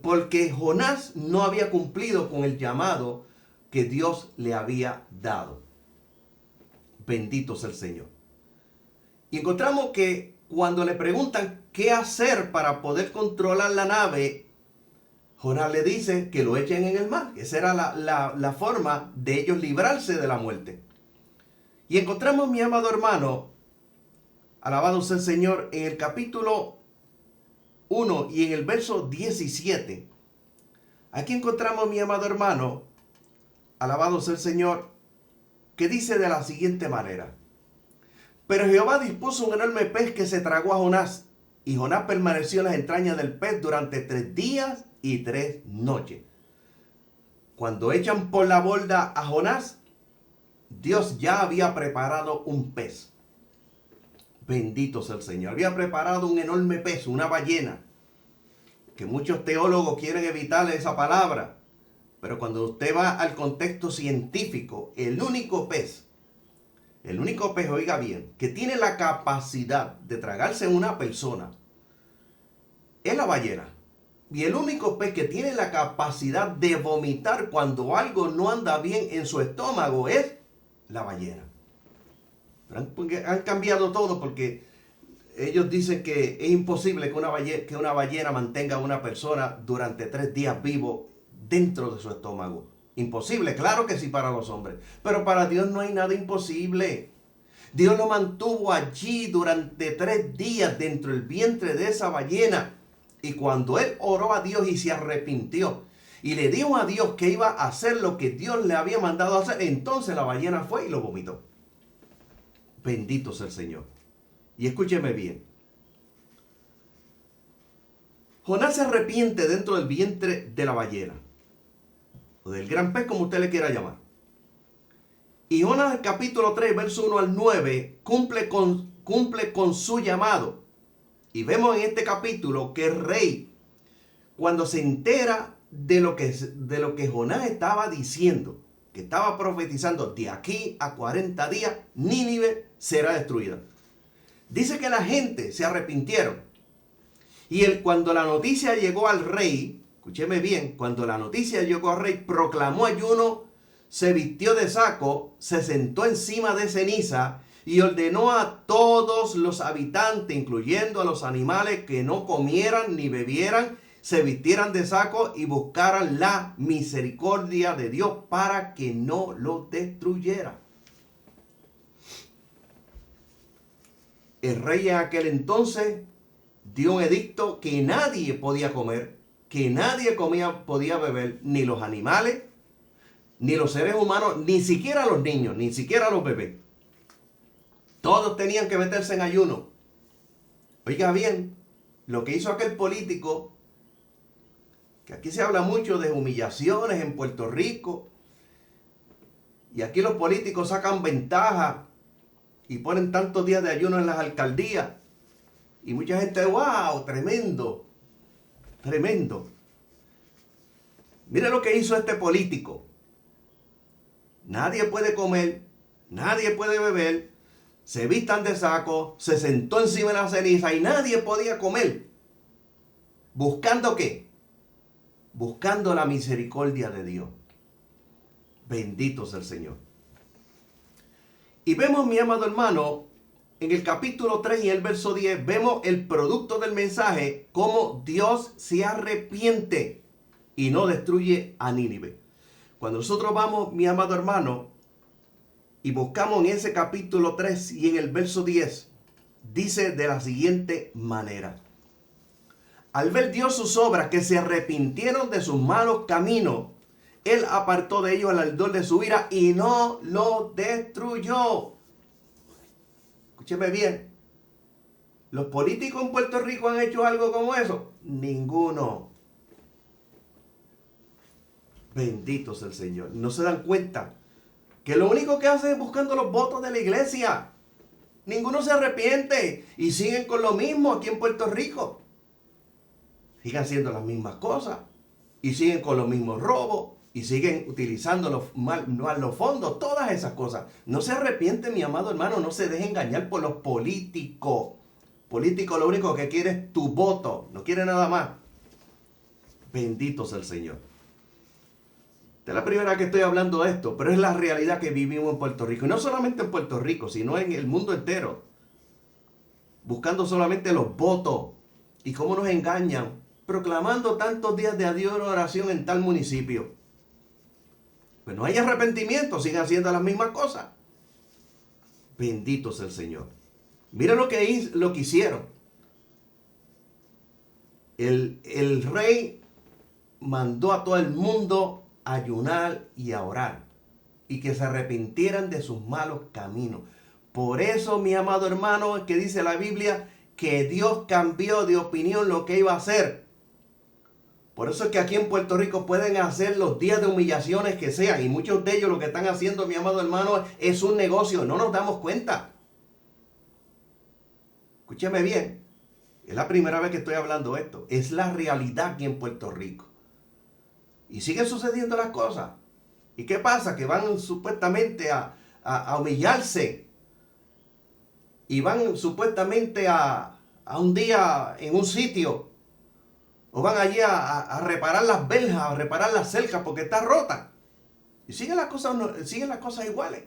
porque Jonás no había cumplido con el llamado que Dios le había dado. Bendito sea el Señor. Y encontramos que cuando le preguntan qué hacer para poder controlar la nave, Jonás le dice que lo echen en el mar. Esa era la forma de ellos librarse de la muerte. Y encontramos, mi amado hermano, alabado sea el Señor, en el capítulo 1 y en el verso 17. Aquí encontramos, mi amado hermano, alabado sea el Señor, que dice de la siguiente manera: pero Jehová dispuso un enorme pez que se tragó a Jonás, y Jonás permaneció en las entrañas del pez durante 3 días y 3 noches. Cuando echan por la borda a Jonás, Dios ya había preparado un pez. Bendito sea el Señor. Había preparado un enorme pez, una ballena, que muchos teólogos quieren evitar esa palabra. Pero cuando usted va al contexto científico, el único pez, oiga bien, que tiene la capacidad de tragarse una persona, es la ballena. Y el único pez que tiene la capacidad de vomitar cuando algo no anda bien en su estómago es la ballena. Pero han cambiado todo, porque ellos dicen que es imposible que una ballena mantenga a una persona durante 3 días vivo dentro de su estómago. Imposible, claro que sí para los hombres, pero para Dios no hay nada imposible. Dios lo mantuvo allí durante 3 días dentro del vientre de esa ballena. Y cuando él oró a Dios y se arrepintió y le dijo a Dios que iba a hacer lo que Dios le había mandado a hacer, entonces la ballena fue y lo vomitó. Bendito sea el Señor. Y escúcheme bien. Jonás se arrepiente dentro del vientre de la ballena, o del gran pez, como usted le quiera llamar. Y Jonás, capítulo 3, verso 1 al 9, cumple con su llamado. Y vemos en este capítulo que el rey, cuando se entera de lo que Jonás estaba diciendo, que estaba profetizando, de aquí a 40 días, Nínive será destruida. Dice que la gente se arrepintieron. Y cuando la noticia llegó al rey, escúcheme bien, cuando la noticia llegó al rey, proclamó ayuno, se vistió de saco, se sentó encima de ceniza y ordenó a todos los habitantes, incluyendo a los animales, que no comieran ni bebieran, se vistieran de saco y buscaran la misericordia de Dios para que no los destruyera. El rey en aquel entonces dio un edicto que nadie podía comer, que nadie podía beber, ni los animales, ni los seres humanos, ni siquiera los niños, ni siquiera los bebés. Todos tenían que meterse en ayuno. Oiga bien, lo que hizo aquel político, que aquí se habla mucho de humillaciones en Puerto Rico, y aquí los políticos sacan ventaja y ponen tantos días de ayuno en las alcaldías. Y mucha gente, wow, tremendo, tremendo. Mire lo que hizo este político. Nadie puede comer, nadie puede beber, se vistan de saco, se sentó encima de la ceniza y nadie podía comer. ¿Buscando qué? Buscando la misericordia de Dios. Bendito sea el Señor. Y vemos, mi amado hermano, en el capítulo 3 y el verso 10, vemos el producto del mensaje, cómo Dios se arrepiente y no destruye a Nínive. Cuando nosotros vamos, mi amado hermano, y buscamos en ese capítulo 3 y en el verso 10, dice de la siguiente manera: al ver Dios sus obras, que se arrepintieron de sus malos caminos, Él apartó de ellos el ardor de su ira y no lo destruyó. Escúcheme bien. ¿Los políticos en Puerto Rico han hecho algo como eso? Ninguno. Bendito sea el Señor. No se dan cuenta que lo único que hacen es buscando los votos de la iglesia. Ninguno se arrepiente y siguen con lo mismo aquí en Puerto Rico. Siguen haciendo las mismas cosas y siguen con los mismos robos y siguen utilizando los fondos, todas esas cosas. No se arrepiente, mi amado hermano, no se deje engañar por los políticos. Político lo único que quiere es tu voto, no quiere nada más. Bendito sea el Señor. Esta es la primera vez que estoy hablando de esto, pero es la realidad que vivimos en Puerto Rico. Y no solamente en Puerto Rico, sino en el mundo entero. Buscando solamente los votos. Y cómo nos engañan. Proclamando tantos días de adiós y oración en tal municipio. Pues no hay arrepentimiento, siguen haciendo las mismas cosas. Bendito sea el Señor. Mira lo que hicieron. El rey mandó a todo el mundo a ayunar y a orar. Y que se arrepintieran de sus malos caminos. Por eso, mi amado hermano, que dice la Biblia, que Dios cambió de opinión lo que iba a hacer. Por eso es que aquí en Puerto Rico pueden hacer los días de humillaciones que sean. Y muchos de ellos lo que están haciendo, mi amado hermano, es un negocio. No nos damos cuenta. Escúcheme bien. Es la primera vez que estoy hablando esto. Es la realidad aquí en Puerto Rico. Y siguen sucediendo las cosas. ¿Y qué pasa? Que van supuestamente a humillarse. Y van supuestamente a un día en un sitio. O van allí a reparar las verjas, a reparar las cercas porque está rota. Y siguen las cosas iguales.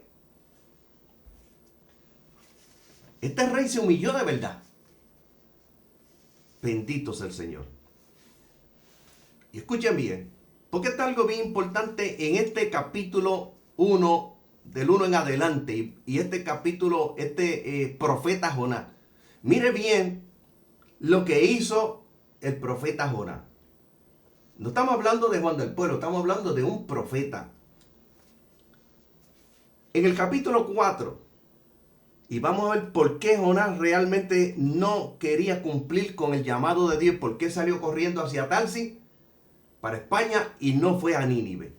Este rey se humilló de verdad. Bendito sea el Señor. Y escuchen bien. Porque está algo bien importante en este capítulo 1, del 1 en adelante. Y este capítulo, profeta Jonás. Mire bien lo que hizo el profeta Jonás. No estamos hablando de Juan del Pueblo, estamos hablando de un profeta. En el capítulo 4, y vamos a ver por qué Jonás realmente no quería cumplir con el llamado de Dios, por qué salió corriendo hacia Tarsis, para España, y no fue a Nínive.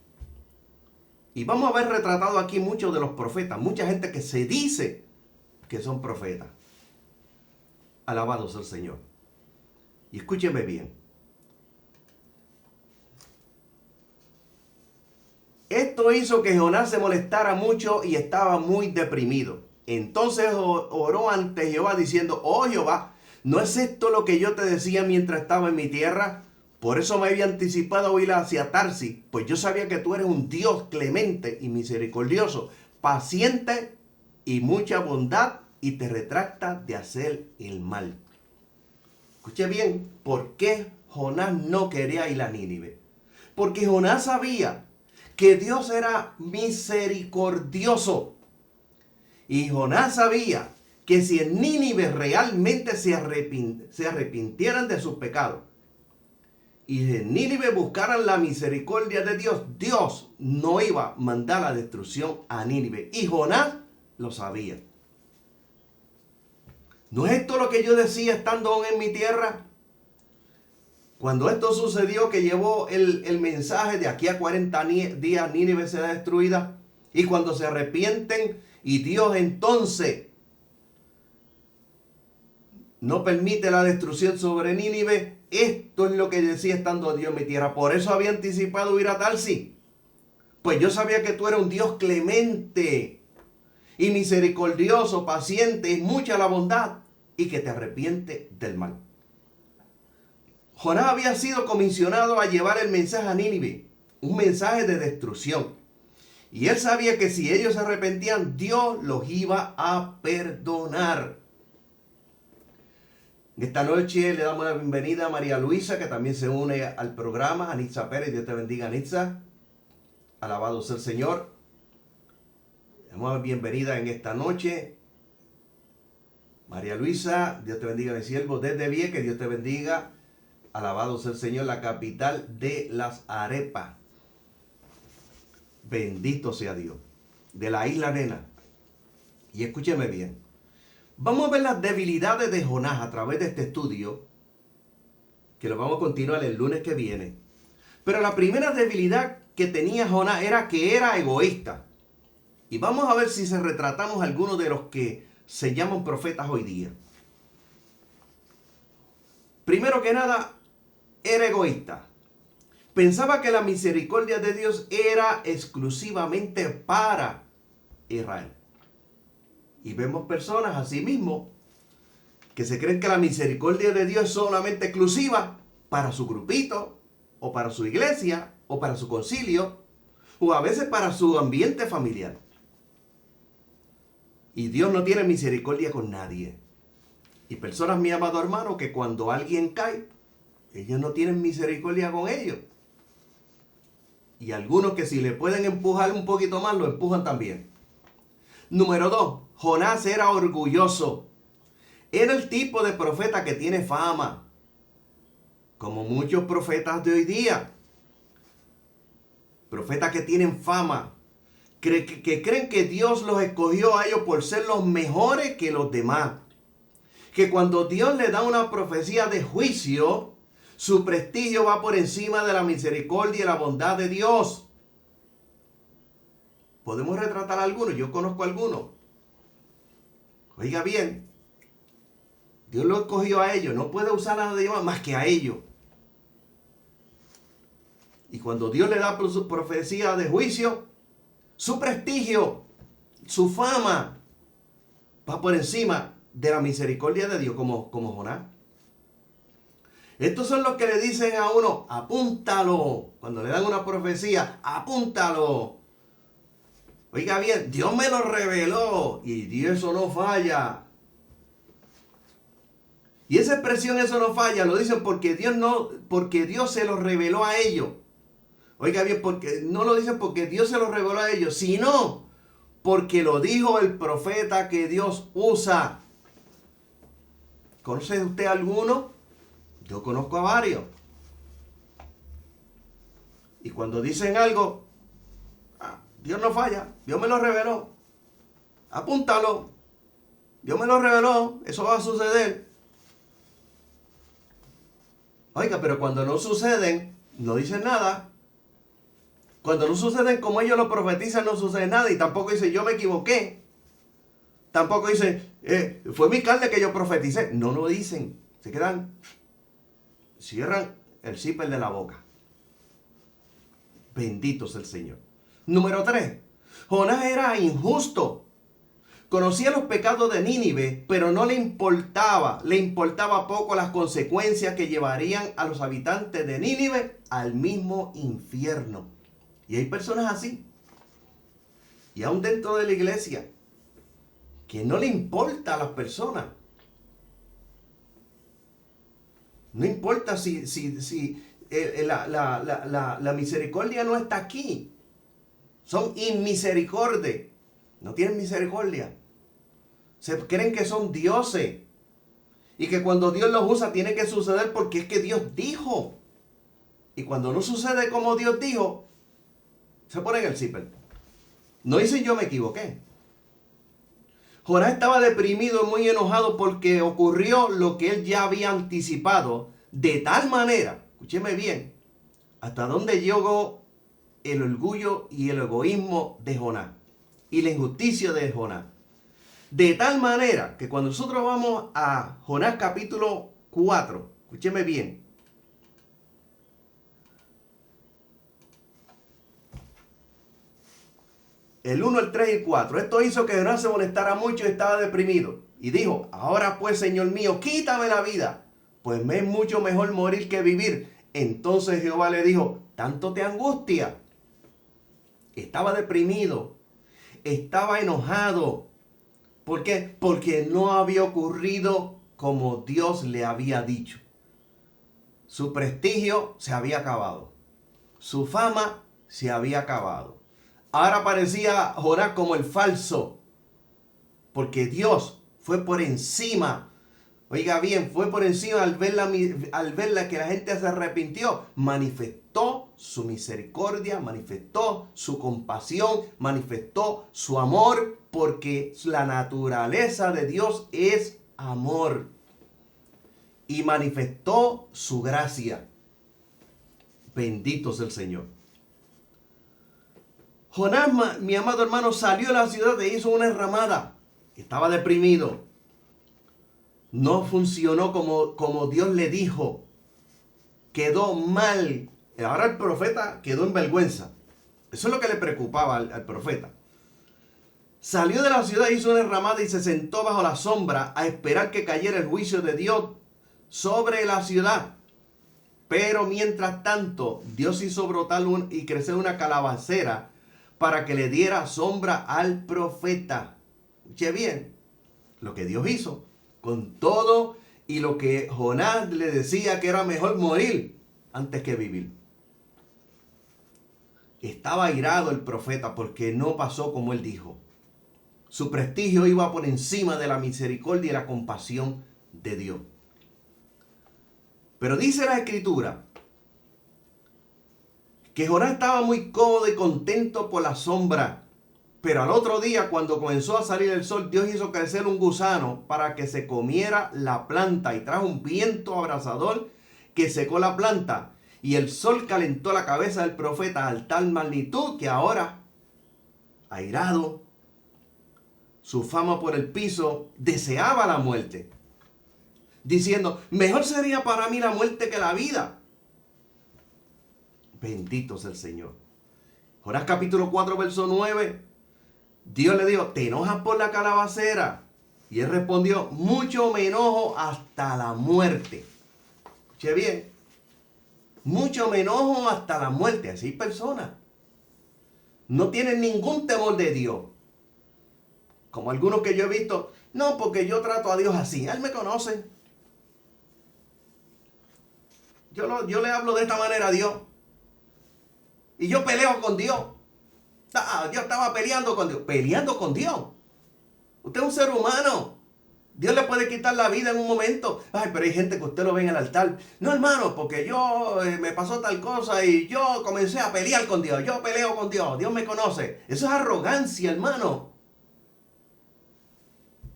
Y vamos a ver retratado aquí muchos de los profetas, mucha gente que se dice que son profetas. Alabado sea el Señor. Y escúcheme bien. Esto hizo que Jonás se molestara mucho y estaba muy deprimido. Entonces oró ante Jehová diciendo: oh Jehová, ¿no es esto lo que yo te decía mientras estaba en mi tierra? Por eso me había anticipado a ir hacia Tarsis, pues yo sabía que tú eres un Dios clemente y misericordioso, paciente y mucha bondad, y te retractas de hacer el mal. Escuche bien, ¿por qué Jonás no quería ir a Nínive? Porque Jonás sabía que Dios era misericordioso. Y Jonás sabía que si en Nínive realmente se arrepintieran de sus pecados y en Nínive buscaran la misericordia de Dios, Dios no iba a mandar la destrucción a Nínive. Y Jonás lo sabía. ¿No es esto lo que yo decía estando aún en mi tierra? Cuando esto sucedió, que llevó el mensaje de aquí a 40 días Nínive será destruida. Y cuando se arrepienten y Dios entonces no permite la destrucción sobre Nínive, esto es lo que decía estando Dios en mi tierra. Por eso había anticipado ir a Tarsis. Pues yo sabía que tú eres un Dios clemente y misericordioso, paciente y mucha la bondad, y que te arrepiente del mal. Jonás había sido comisionado a llevar el mensaje a Nínive, un mensaje de destrucción. Y él sabía que si ellos se arrepentían, Dios los iba a perdonar. Esta noche le damos la bienvenida a María Luisa, que también se une al programa. Anitza Pérez, Dios te bendiga, Anitza. Alabado sea el Señor. Le damos la bienvenida en esta noche. María Luisa, Dios te bendiga, mi siervo. Desde Vieques, Dios te bendiga. Alabado sea el Señor, la capital de las arepas. Bendito sea Dios. De la isla Nena. Y escúcheme bien. Vamos a ver las debilidades de Jonás a través de este estudio, que lo vamos a continuar el lunes que viene. Pero la primera debilidad que tenía Jonás era que era egoísta. Y vamos a ver si se retratamos algunos de los que se llaman profetas hoy día. Primero que nada, era egoísta. Pensaba que la misericordia de Dios era exclusivamente para Israel. Y vemos personas así mismo que se creen que la misericordia de Dios es solamente exclusiva para su grupito, o para su iglesia, o para su concilio, o a veces para su ambiente familiar. Y Dios no tiene misericordia con nadie. Y personas, mi amado hermano, que cuando alguien cae, ellos no tienen misericordia con ellos. Y algunos que si le pueden empujar un poquito más, lo empujan también. Número 2, Jonás era orgulloso. Era el tipo de profeta que tiene fama, como muchos profetas de hoy día. Profetas que tienen fama, que creen que Dios los escogió a ellos por ser los mejores que los demás. Que cuando Dios le da una profecía de juicio, su prestigio va por encima de la misericordia y la bondad de Dios. Podemos retratar a algunos, yo conozco a algunos. Oiga bien, Dios lo escogió a ellos, no puede usar a nadie más que a ellos. Y cuando Dios le da su profecía de juicio, su prestigio, su fama, va por encima de la misericordia de Dios, como Jonás. Estos son los que le dicen a uno: apúntalo. Cuando le dan una profecía, apúntalo. Oiga bien, Dios me lo reveló y Dios, eso no falla. Y esa expresión, eso no falla, lo dicen porque Dios se lo reveló a ellos. Oiga bien, porque no lo dicen porque Dios se lo reveló a ellos, sino porque lo dijo el profeta que Dios usa. ¿Conoce usted alguno? Yo conozco a varios. Y cuando dicen algo, Dios no falla, Dios me lo reveló. Apúntalo. Dios me lo reveló, eso va a suceder. Oiga, pero cuando no suceden, no dicen nada. Cuando no suceden como ellos lo profetizan, no sucede nada. Y tampoco dicen: yo me equivoqué. Tampoco dicen: fue mi carne que yo profeticé. No lo dicen. Se quedan, cierran el zipper de la boca. Bendito sea el Señor. Número 3. Jonás era injusto. Conocía los pecados de Nínive, pero no le importaba poco las consecuencias que llevarían a los habitantes de Nínive al mismo infierno. Y hay personas así, y aún dentro de la iglesia, que no le importa a las personas. No importa si la misericordia no está aquí. Son inmisericordes. No tienen misericordia. Se creen que son dioses. Y que cuando Dios los usa tiene que suceder porque es que Dios dijo. Y cuando no sucede como Dios dijo, se ponen el zipper. No dicen yo me equivoqué. Jonás estaba deprimido y muy enojado porque ocurrió lo que él ya había anticipado. De tal manera, escúcheme bien, hasta dónde llegó el orgullo y el egoísmo de Jonás y la injusticia de Jonás. De tal manera que cuando nosotros vamos a Jonás capítulo 4, escúcheme bien, el 1, el 3 y el 4, esto hizo que Jonás se molestara mucho y estaba deprimido. Y dijo, ahora pues, Señor mío, quítame la vida, pues me es mucho mejor morir que vivir. Entonces Jehová le dijo, ¿tanto te angustia? Estaba deprimido, estaba enojado. ¿Por qué? Porque no había ocurrido como Dios le había dicho. Su prestigio se había acabado. Su fama se había acabado. Ahora parecía Jonás como el falso. Porque Dios fue por encima. Oiga bien, fue por encima al verla que la gente se arrepintió. Manifestó su misericordia, manifestó su compasión, manifestó su amor, porque la naturaleza de Dios es amor. Y manifestó su gracia. Bendito es el Señor. Jonás, mi amado hermano, salió de la ciudad e hizo una enramada. Estaba deprimido. No funcionó como Dios le dijo. Quedó mal. Ahora el profeta quedó en vergüenza. Eso es lo que le preocupaba al profeta. Salió de la ciudad, hizo una enramada y se sentó bajo la sombra a esperar que cayera el juicio de Dios sobre la ciudad. Pero mientras tanto, Dios hizo brotar y crecer una calabacera para que le diera sombra al profeta. Escuche bien lo que Dios hizo. Con todo y lo que Jonás le decía que era mejor morir antes que vivir. Estaba airado el profeta porque no pasó como él dijo. Su prestigio iba por encima de la misericordia y la compasión de Dios. Pero dice la Escritura que Jonás estaba muy cómodo y contento por la sombra. Pero al otro día, cuando comenzó a salir el sol, Dios hizo crecer un gusano para que se comiera la planta y trajo un viento abrasador que secó la planta. Y el sol calentó la cabeza del profeta a tal magnitud que ahora, airado, su fama por el piso, deseaba la muerte, diciendo, mejor sería para mí la muerte que la vida. Bendito es el Señor. Jonás capítulo 4, verso 9. Dios le dijo, ¿te enojas por la calabacera? Y él respondió, mucho me enojo hasta la muerte. Escuche bien. Mucho me enojo hasta la muerte. Así hay personas. No tienen ningún temor de Dios. Como algunos que yo he visto. No, porque yo trato a Dios así. Él me conoce. Yo le hablo de esta manera a Dios. Y yo peleo con Dios. Yo estaba peleando con Dios. Peleando con Dios. Usted es un ser humano. Dios le puede quitar la vida en un momento. Ay, pero hay gente que usted lo ve en el altar. No, hermano, porque yo me pasó tal cosa y yo comencé a pelear con Dios. Yo peleo con Dios. Dios me conoce. Eso es arrogancia, hermano.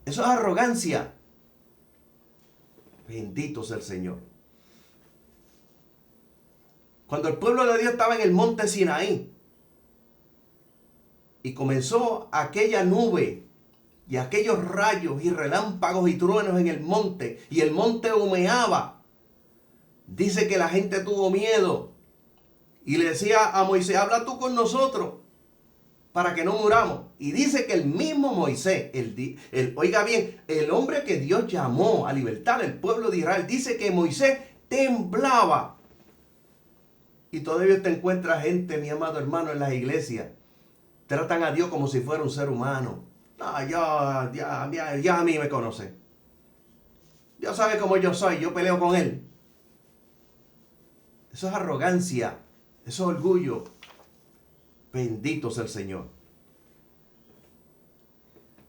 Eso es arrogancia. Bendito sea el Señor. Cuando el pueblo de Dios estaba en el monte Sinaí y comenzó aquella nube y aquellos rayos y relámpagos y truenos en el monte, y el monte humeaba, dice que la gente tuvo miedo y le decía a Moisés, habla tú con nosotros. para que no muramos. Y dice que el mismo Moisés, oiga bien, el hombre que Dios llamó a libertar al pueblo de Israel, dice que Moisés temblaba. Y todavía te encuentras gente, mi amado hermano, en las iglesias. Tratan a Dios como si fuera un ser humano. No, ya a mí me conoce. Dios sabe cómo yo soy, yo peleo con Él. Eso es arrogancia, eso es orgullo. Bendito sea el Señor.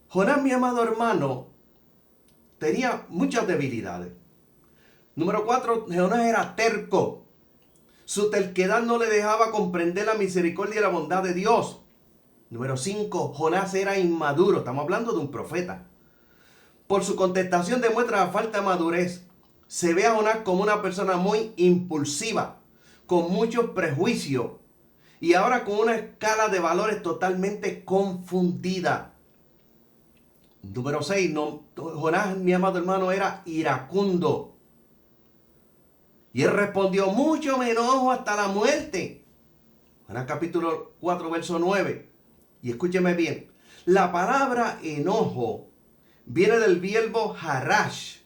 Jonás, mi amado hermano, tenía muchas debilidades. Número 4, Jonás era terco. Su terquedad no le dejaba comprender la misericordia y la bondad de Dios. Número 5, Jonás era inmaduro. Estamos hablando de un profeta. Por su contestación demuestra la falta de madurez. Se ve a Jonás como una persona muy impulsiva, con muchos prejuicios y ahora con una escala de valores totalmente confundida. Número 6, Jonás, mi amado hermano, era iracundo. Y él respondió: mucho me enojo hasta la muerte. Jonás capítulo 4, verso 9. Y escúcheme bien. La palabra enojo viene del verbo harash.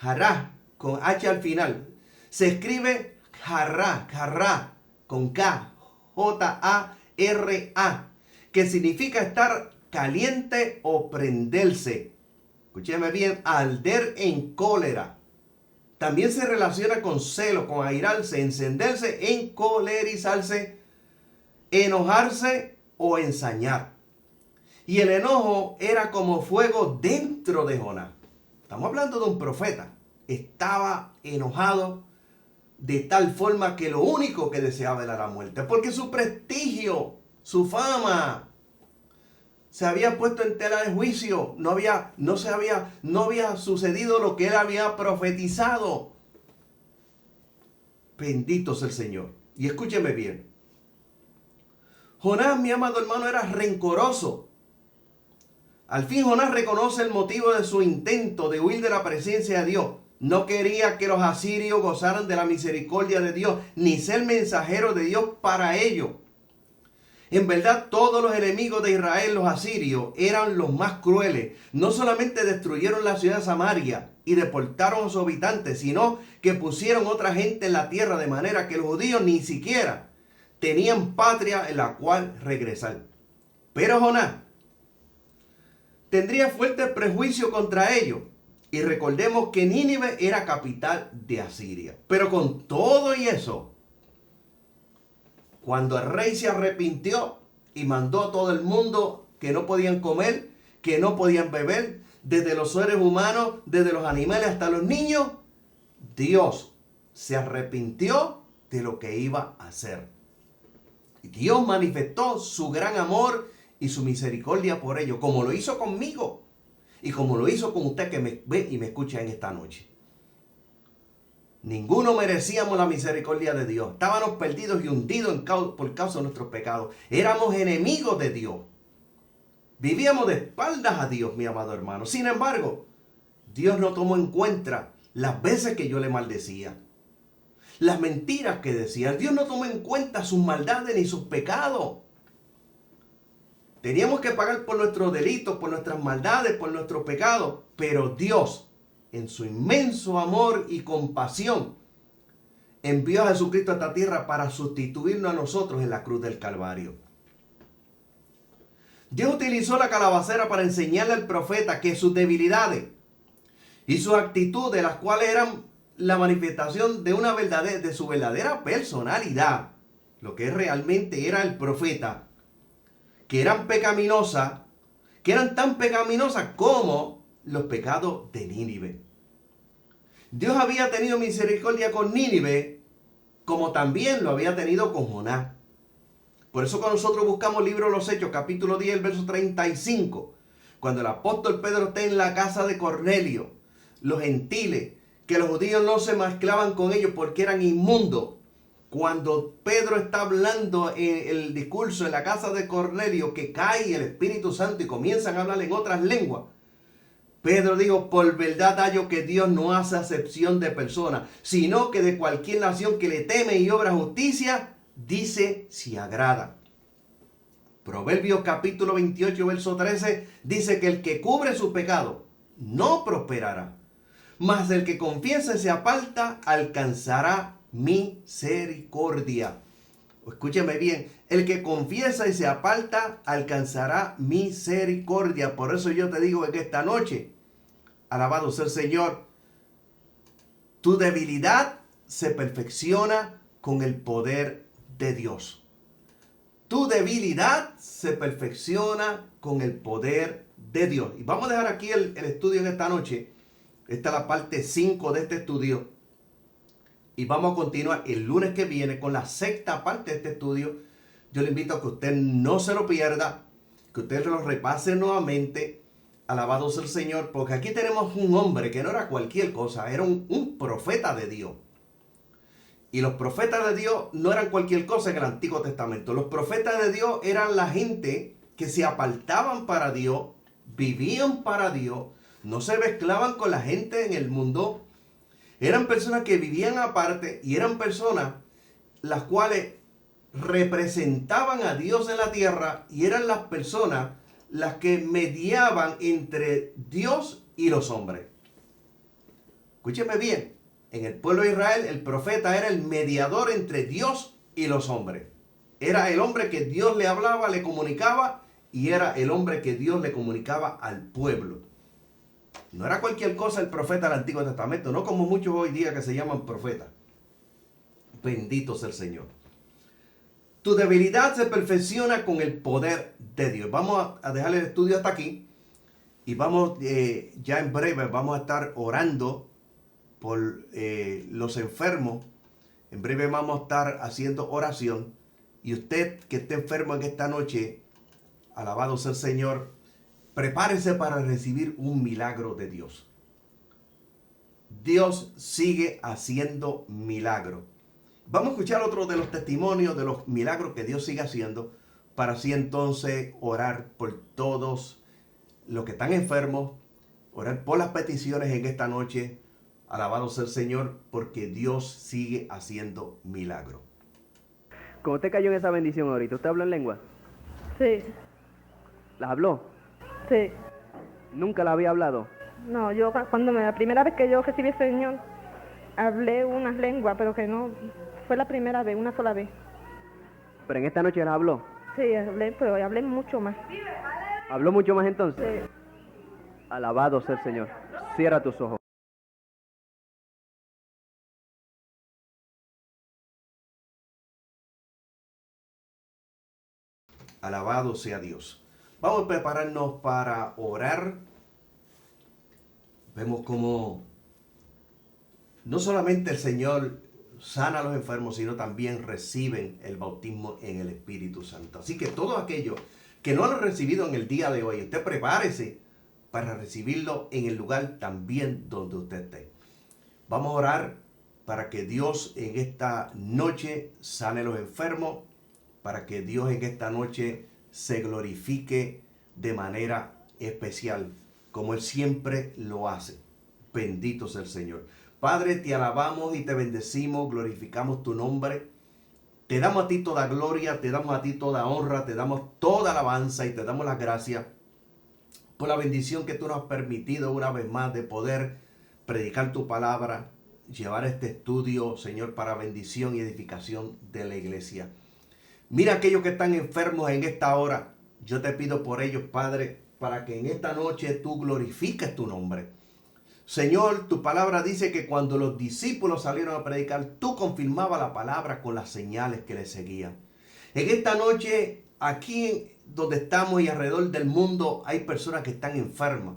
Harash, con H al final. Se escribe jarrá, con K, J-A-R-A, que significa estar caliente o prenderse. Escúcheme bien, arder en cólera. También se relaciona con celo, con airarse, encenderse, encolerizarse, enojarse o ensañar. Y el enojo era como fuego dentro de Jonás. Estamos hablando de un profeta. Estaba enojado de tal forma que lo único que deseaba era la muerte. Porque su prestigio, su fama, se había puesto en tela de juicio. No había sucedido lo que él había profetizado. Bendito sea el Señor. Y escúcheme bien. Jonás, mi amado hermano, era rencoroso. Al fin Jonás reconoce el motivo de su intento de huir de la presencia de Dios. No quería que los asirios gozaran de la misericordia de Dios, ni ser mensajeros de Dios para ellos. En verdad, todos los enemigos de Israel, los asirios, eran los más crueles. No solamente destruyeron la ciudad de Samaria y deportaron a sus habitantes, sino que pusieron otra gente en la tierra, de manera que los judíos ni siquiera tenían patria en la cual regresar. Pero Jonás tendría fuerte prejuicio contra ellos. Y recordemos que Nínive era capital de Asiria. Pero con todo y eso, cuando el rey se arrepintió y mandó a todo el mundo que no podían comer, que no podían beber, desde los seres humanos, desde los animales hasta los niños, Dios se arrepintió de lo que iba a hacer. Dios manifestó su gran amor y su misericordia por ellos, como lo hizo conmigo y como lo hizo con usted que me ve y me escucha en esta noche. Ninguno merecíamos la misericordia de Dios. Estábamos perdidos y hundidos por causa de nuestros pecados. Éramos enemigos de Dios. Vivíamos de espaldas a Dios, mi amado hermano. Sin embargo, Dios no tomó en cuenta las veces que yo le maldecía, las mentiras que decía. Dios no tomó en cuenta sus maldades ni sus pecados. Teníamos que pagar por nuestros delitos, por nuestras maldades, por nuestros pecados. Pero Dios, en su inmenso amor y compasión, envió a Jesucristo a esta tierra para sustituirnos a nosotros en la cruz del Calvario. Dios utilizó la calabacera para enseñarle al profeta que sus debilidades y sus actitudes, las cuales eran la manifestación de su verdadera personalidad, lo que realmente era el profeta, que eran pecaminosas, que eran tan pecaminosas como los pecados de Nínive. Dios había tenido misericordia con Nínive, como también lo había tenido con Jonás. Por eso cuando nosotros buscamos el libro de los Hechos, capítulo 10, verso 35, cuando el apóstol Pedro está en la casa de Cornelio, los gentiles, que los judíos no se mezclaban con ellos porque eran inmundos. Cuando Pedro está hablando en el discurso en la casa de Cornelio, que cae el Espíritu Santo y comienzan a hablar en otras lenguas, Pedro dijo: por verdad hallo que Dios no hace acepción de personas, sino que de cualquier nación que le teme y obra justicia, dice, se agrada. Proverbios capítulo 28, verso 13, dice que el que cubre su pecado no prosperará, mas el que confiesa y se aparta alcanzará misericordia. Escúcheme bien, el que confiesa y se aparta alcanzará misericordia. Por eso yo te digo que esta noche, alabado sea el Señor, tu debilidad se perfecciona con el poder de Dios. Tu debilidad se perfecciona con el poder de Dios. Y vamos a dejar aquí el estudio en esta noche. Esta es la parte 5 de este estudio. Y vamos a continuar el lunes que viene con la sexta parte de este estudio. Yo le invito a que usted no se lo pierda, que usted lo repase nuevamente. Alabado sea el Señor, porque aquí tenemos un hombre que no era cualquier cosa, era un profeta de Dios. Y los profetas de Dios no eran cualquier cosa en el Antiguo Testamento. Los profetas de Dios eran la gente que se apartaban para Dios, vivían para Dios, no se mezclaban con la gente en el mundo. Eran personas que vivían aparte y eran personas las cuales representaban a Dios en la tierra y eran las personas las que mediaban entre Dios y los hombres. Escúcheme bien. En el pueblo de Israel, el profeta era el mediador entre Dios y los hombres. Era el hombre que Dios le hablaba, le comunicaba, y era el hombre que Dios le comunicaba al pueblo. No era cualquier cosa el profeta del Antiguo Testamento, no como muchos hoy día que se llaman profetas. Bendito sea el Señor. Tu debilidad se perfecciona con el poder de Dios. Vamos a dejar el estudio hasta aquí, y vamos ya en breve, vamos a estar orando por los enfermos. En breve vamos a estar haciendo oración. Y usted que esté enfermo en esta noche, alabado sea el Señor, prepárese para recibir un milagro de Dios. Dios sigue haciendo milagros. Vamos a escuchar otro de los testimonios de los milagros que Dios sigue haciendo, para así entonces orar por todos los que están enfermos, orar por las peticiones en esta noche. Alabado sea el Señor, porque Dios sigue haciendo milagros. ¿Cómo usted cayó en esa bendición ahorita? ¿Usted habló en lengua? Sí, ¿Las habló? sí. ¿Nunca la había hablado? No, yo la primera vez que yo recibí al Señor, hablé unas lenguas, pero que no, fue la primera vez, una sola vez. ¿Pero en esta noche las habló? Sí, hablé, pero hablé mucho más. ¿Habló mucho más entonces? Sí. Alabado sea el Señor. Cierra tus ojos. Alabado sea Dios. Vamos a prepararnos para orar. Vemos cómo no solamente el Señor sana a los enfermos, sino también reciben el bautismo en el Espíritu Santo. Así que todos aquellos que no lo han recibido en el día de hoy, usted prepárese para recibirlo en el lugar también donde usted esté. Vamos a orar para que Dios en esta noche sane a los enfermos, para que Dios en esta noche se glorifique de manera especial, como Él siempre lo hace. Bendito sea el Señor. Padre, te alabamos y te bendecimos, glorificamos tu nombre. Te damos a ti toda gloria, te damos a ti toda honra, te damos toda alabanza y te damos las gracias por la bendición que tú nos has permitido una vez más de poder predicar tu palabra, llevar este estudio, Señor, para bendición y edificación de la iglesia. Mira aquellos que están enfermos en esta hora. Yo te pido por ellos, Padre, para que en esta noche tú glorifiques tu nombre. Señor, tu palabra dice que cuando los discípulos salieron a predicar, tú confirmabas la palabra con las señales que les seguían. En esta noche, aquí donde estamos y alrededor del mundo, hay personas que están enfermas.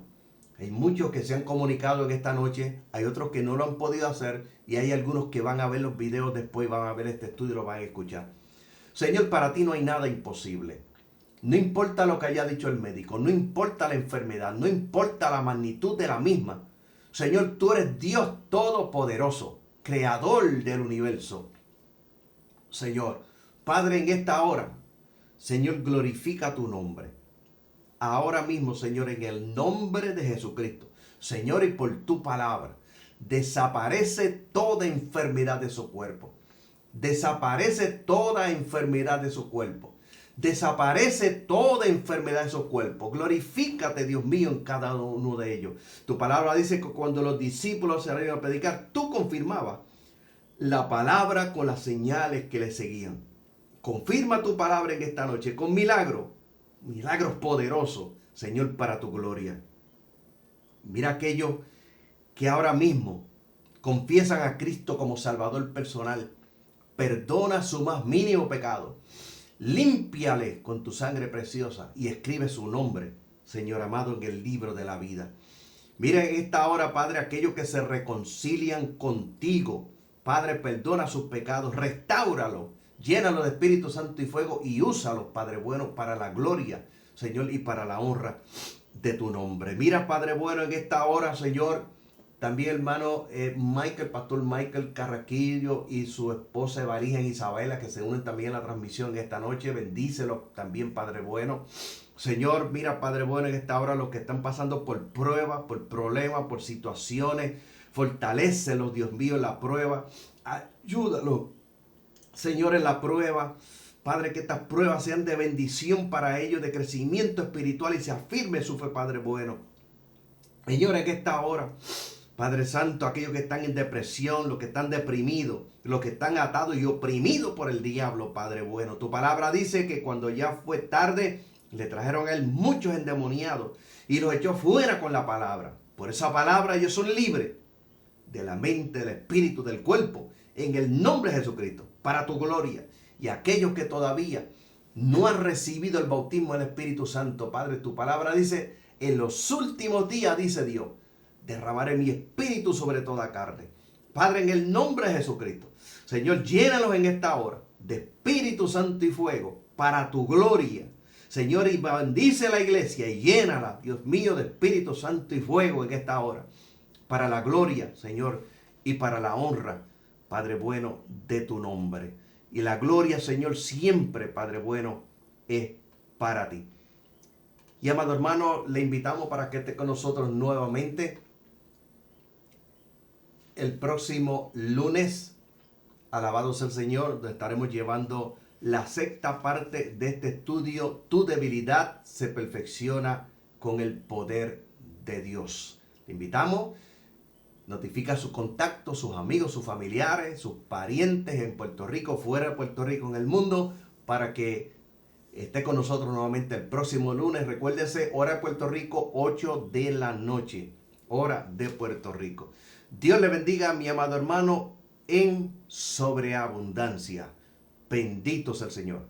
Hay muchos que se han comunicado en esta noche, hay otros que no lo han podido hacer y hay algunos que van a ver los videos después, van a ver este estudio y lo van a escuchar. Señor, para ti no hay nada imposible. No importa lo que haya dicho el médico, no importa la enfermedad, no importa la magnitud de la misma. Señor, tú eres Dios todopoderoso, creador del universo. Señor, Padre, en esta hora, Señor, glorifica tu nombre. Ahora mismo, Señor, en el nombre de Jesucristo, Señor, y por tu palabra, desaparece toda enfermedad de su cuerpo. Desaparece toda enfermedad de su cuerpo. Desaparece toda enfermedad de esos cuerpos. Glorifícate, Dios mío, en cada uno de ellos. Tu palabra dice que cuando los discípulos salieron a predicar, tú confirmabas la palabra con las señales que le seguían. Confirma tu palabra en esta noche con milagros poderosos, Señor, para tu gloria. Mira aquellos que ahora mismo confiesan a Cristo como Salvador personal. Perdona su más mínimo pecado. Límpiale con tu sangre preciosa y escribe su nombre, Señor amado, en el libro de la vida. Mira en esta hora, Padre, aquellos que se reconcilian contigo. Padre, perdona sus pecados, restáuralos, llénalo de Espíritu Santo y fuego y úsalos, Padre bueno, para la gloria, Señor, y para la honra de tu nombre. Mira, Padre bueno, en esta hora, Señor, también hermano Pastor Michael Carraquillo y su esposa Evarigen Isabela, que se unen también a la transmisión esta noche. Bendícelos también, Padre bueno. Señor, mira, Padre bueno, en esta hora los que están pasando por pruebas, por problemas, por situaciones, fortalécelos, Dios mío, en la prueba. Ayúdalos, Señor, en la prueba. Padre, que estas pruebas sean de bendición para ellos, de crecimiento espiritual y se afirme su fe, Padre bueno. Señor, en esta hora, Padre Santo, aquellos que están en depresión, los que están deprimidos, los que están atados y oprimidos por el diablo, Padre bueno. Tu palabra dice que cuando ya fue tarde, le trajeron a él muchos endemoniados y los echó fuera con la palabra. Por esa palabra ellos son libres de la mente, del espíritu, del cuerpo, en el nombre de Jesucristo, para tu gloria. Y aquellos que todavía no han recibido el bautismo del Espíritu Santo, Padre, tu palabra dice, en los últimos días, dice Dios, derramaré mi espíritu sobre toda carne. Padre, en el nombre de Jesucristo, Señor, llénalos en esta hora de Espíritu Santo y fuego para tu gloria. Señor, y bendice la iglesia y llénala, Dios mío, de Espíritu Santo y fuego en esta hora. Para la gloria, Señor, y para la honra, Padre bueno, de tu nombre. Y la gloria, Señor, siempre, Padre bueno, es para ti. Y amado hermano, le invitamos para que esté con nosotros nuevamente el próximo lunes. Alabado sea el Señor, donde estaremos llevando la sexta parte de este estudio. Tu debilidad se perfecciona con el poder de Dios. Le invitamos. Notifica a sus contactos, sus amigos, sus familiares, sus parientes en Puerto Rico, fuera de Puerto Rico, en el mundo, para que esté con nosotros nuevamente el próximo lunes. Recuérdese, hora de Puerto Rico, 8 de la noche, hora de Puerto Rico. Dios le bendiga, mi amado hermano, en sobreabundancia. Bendito sea el Señor.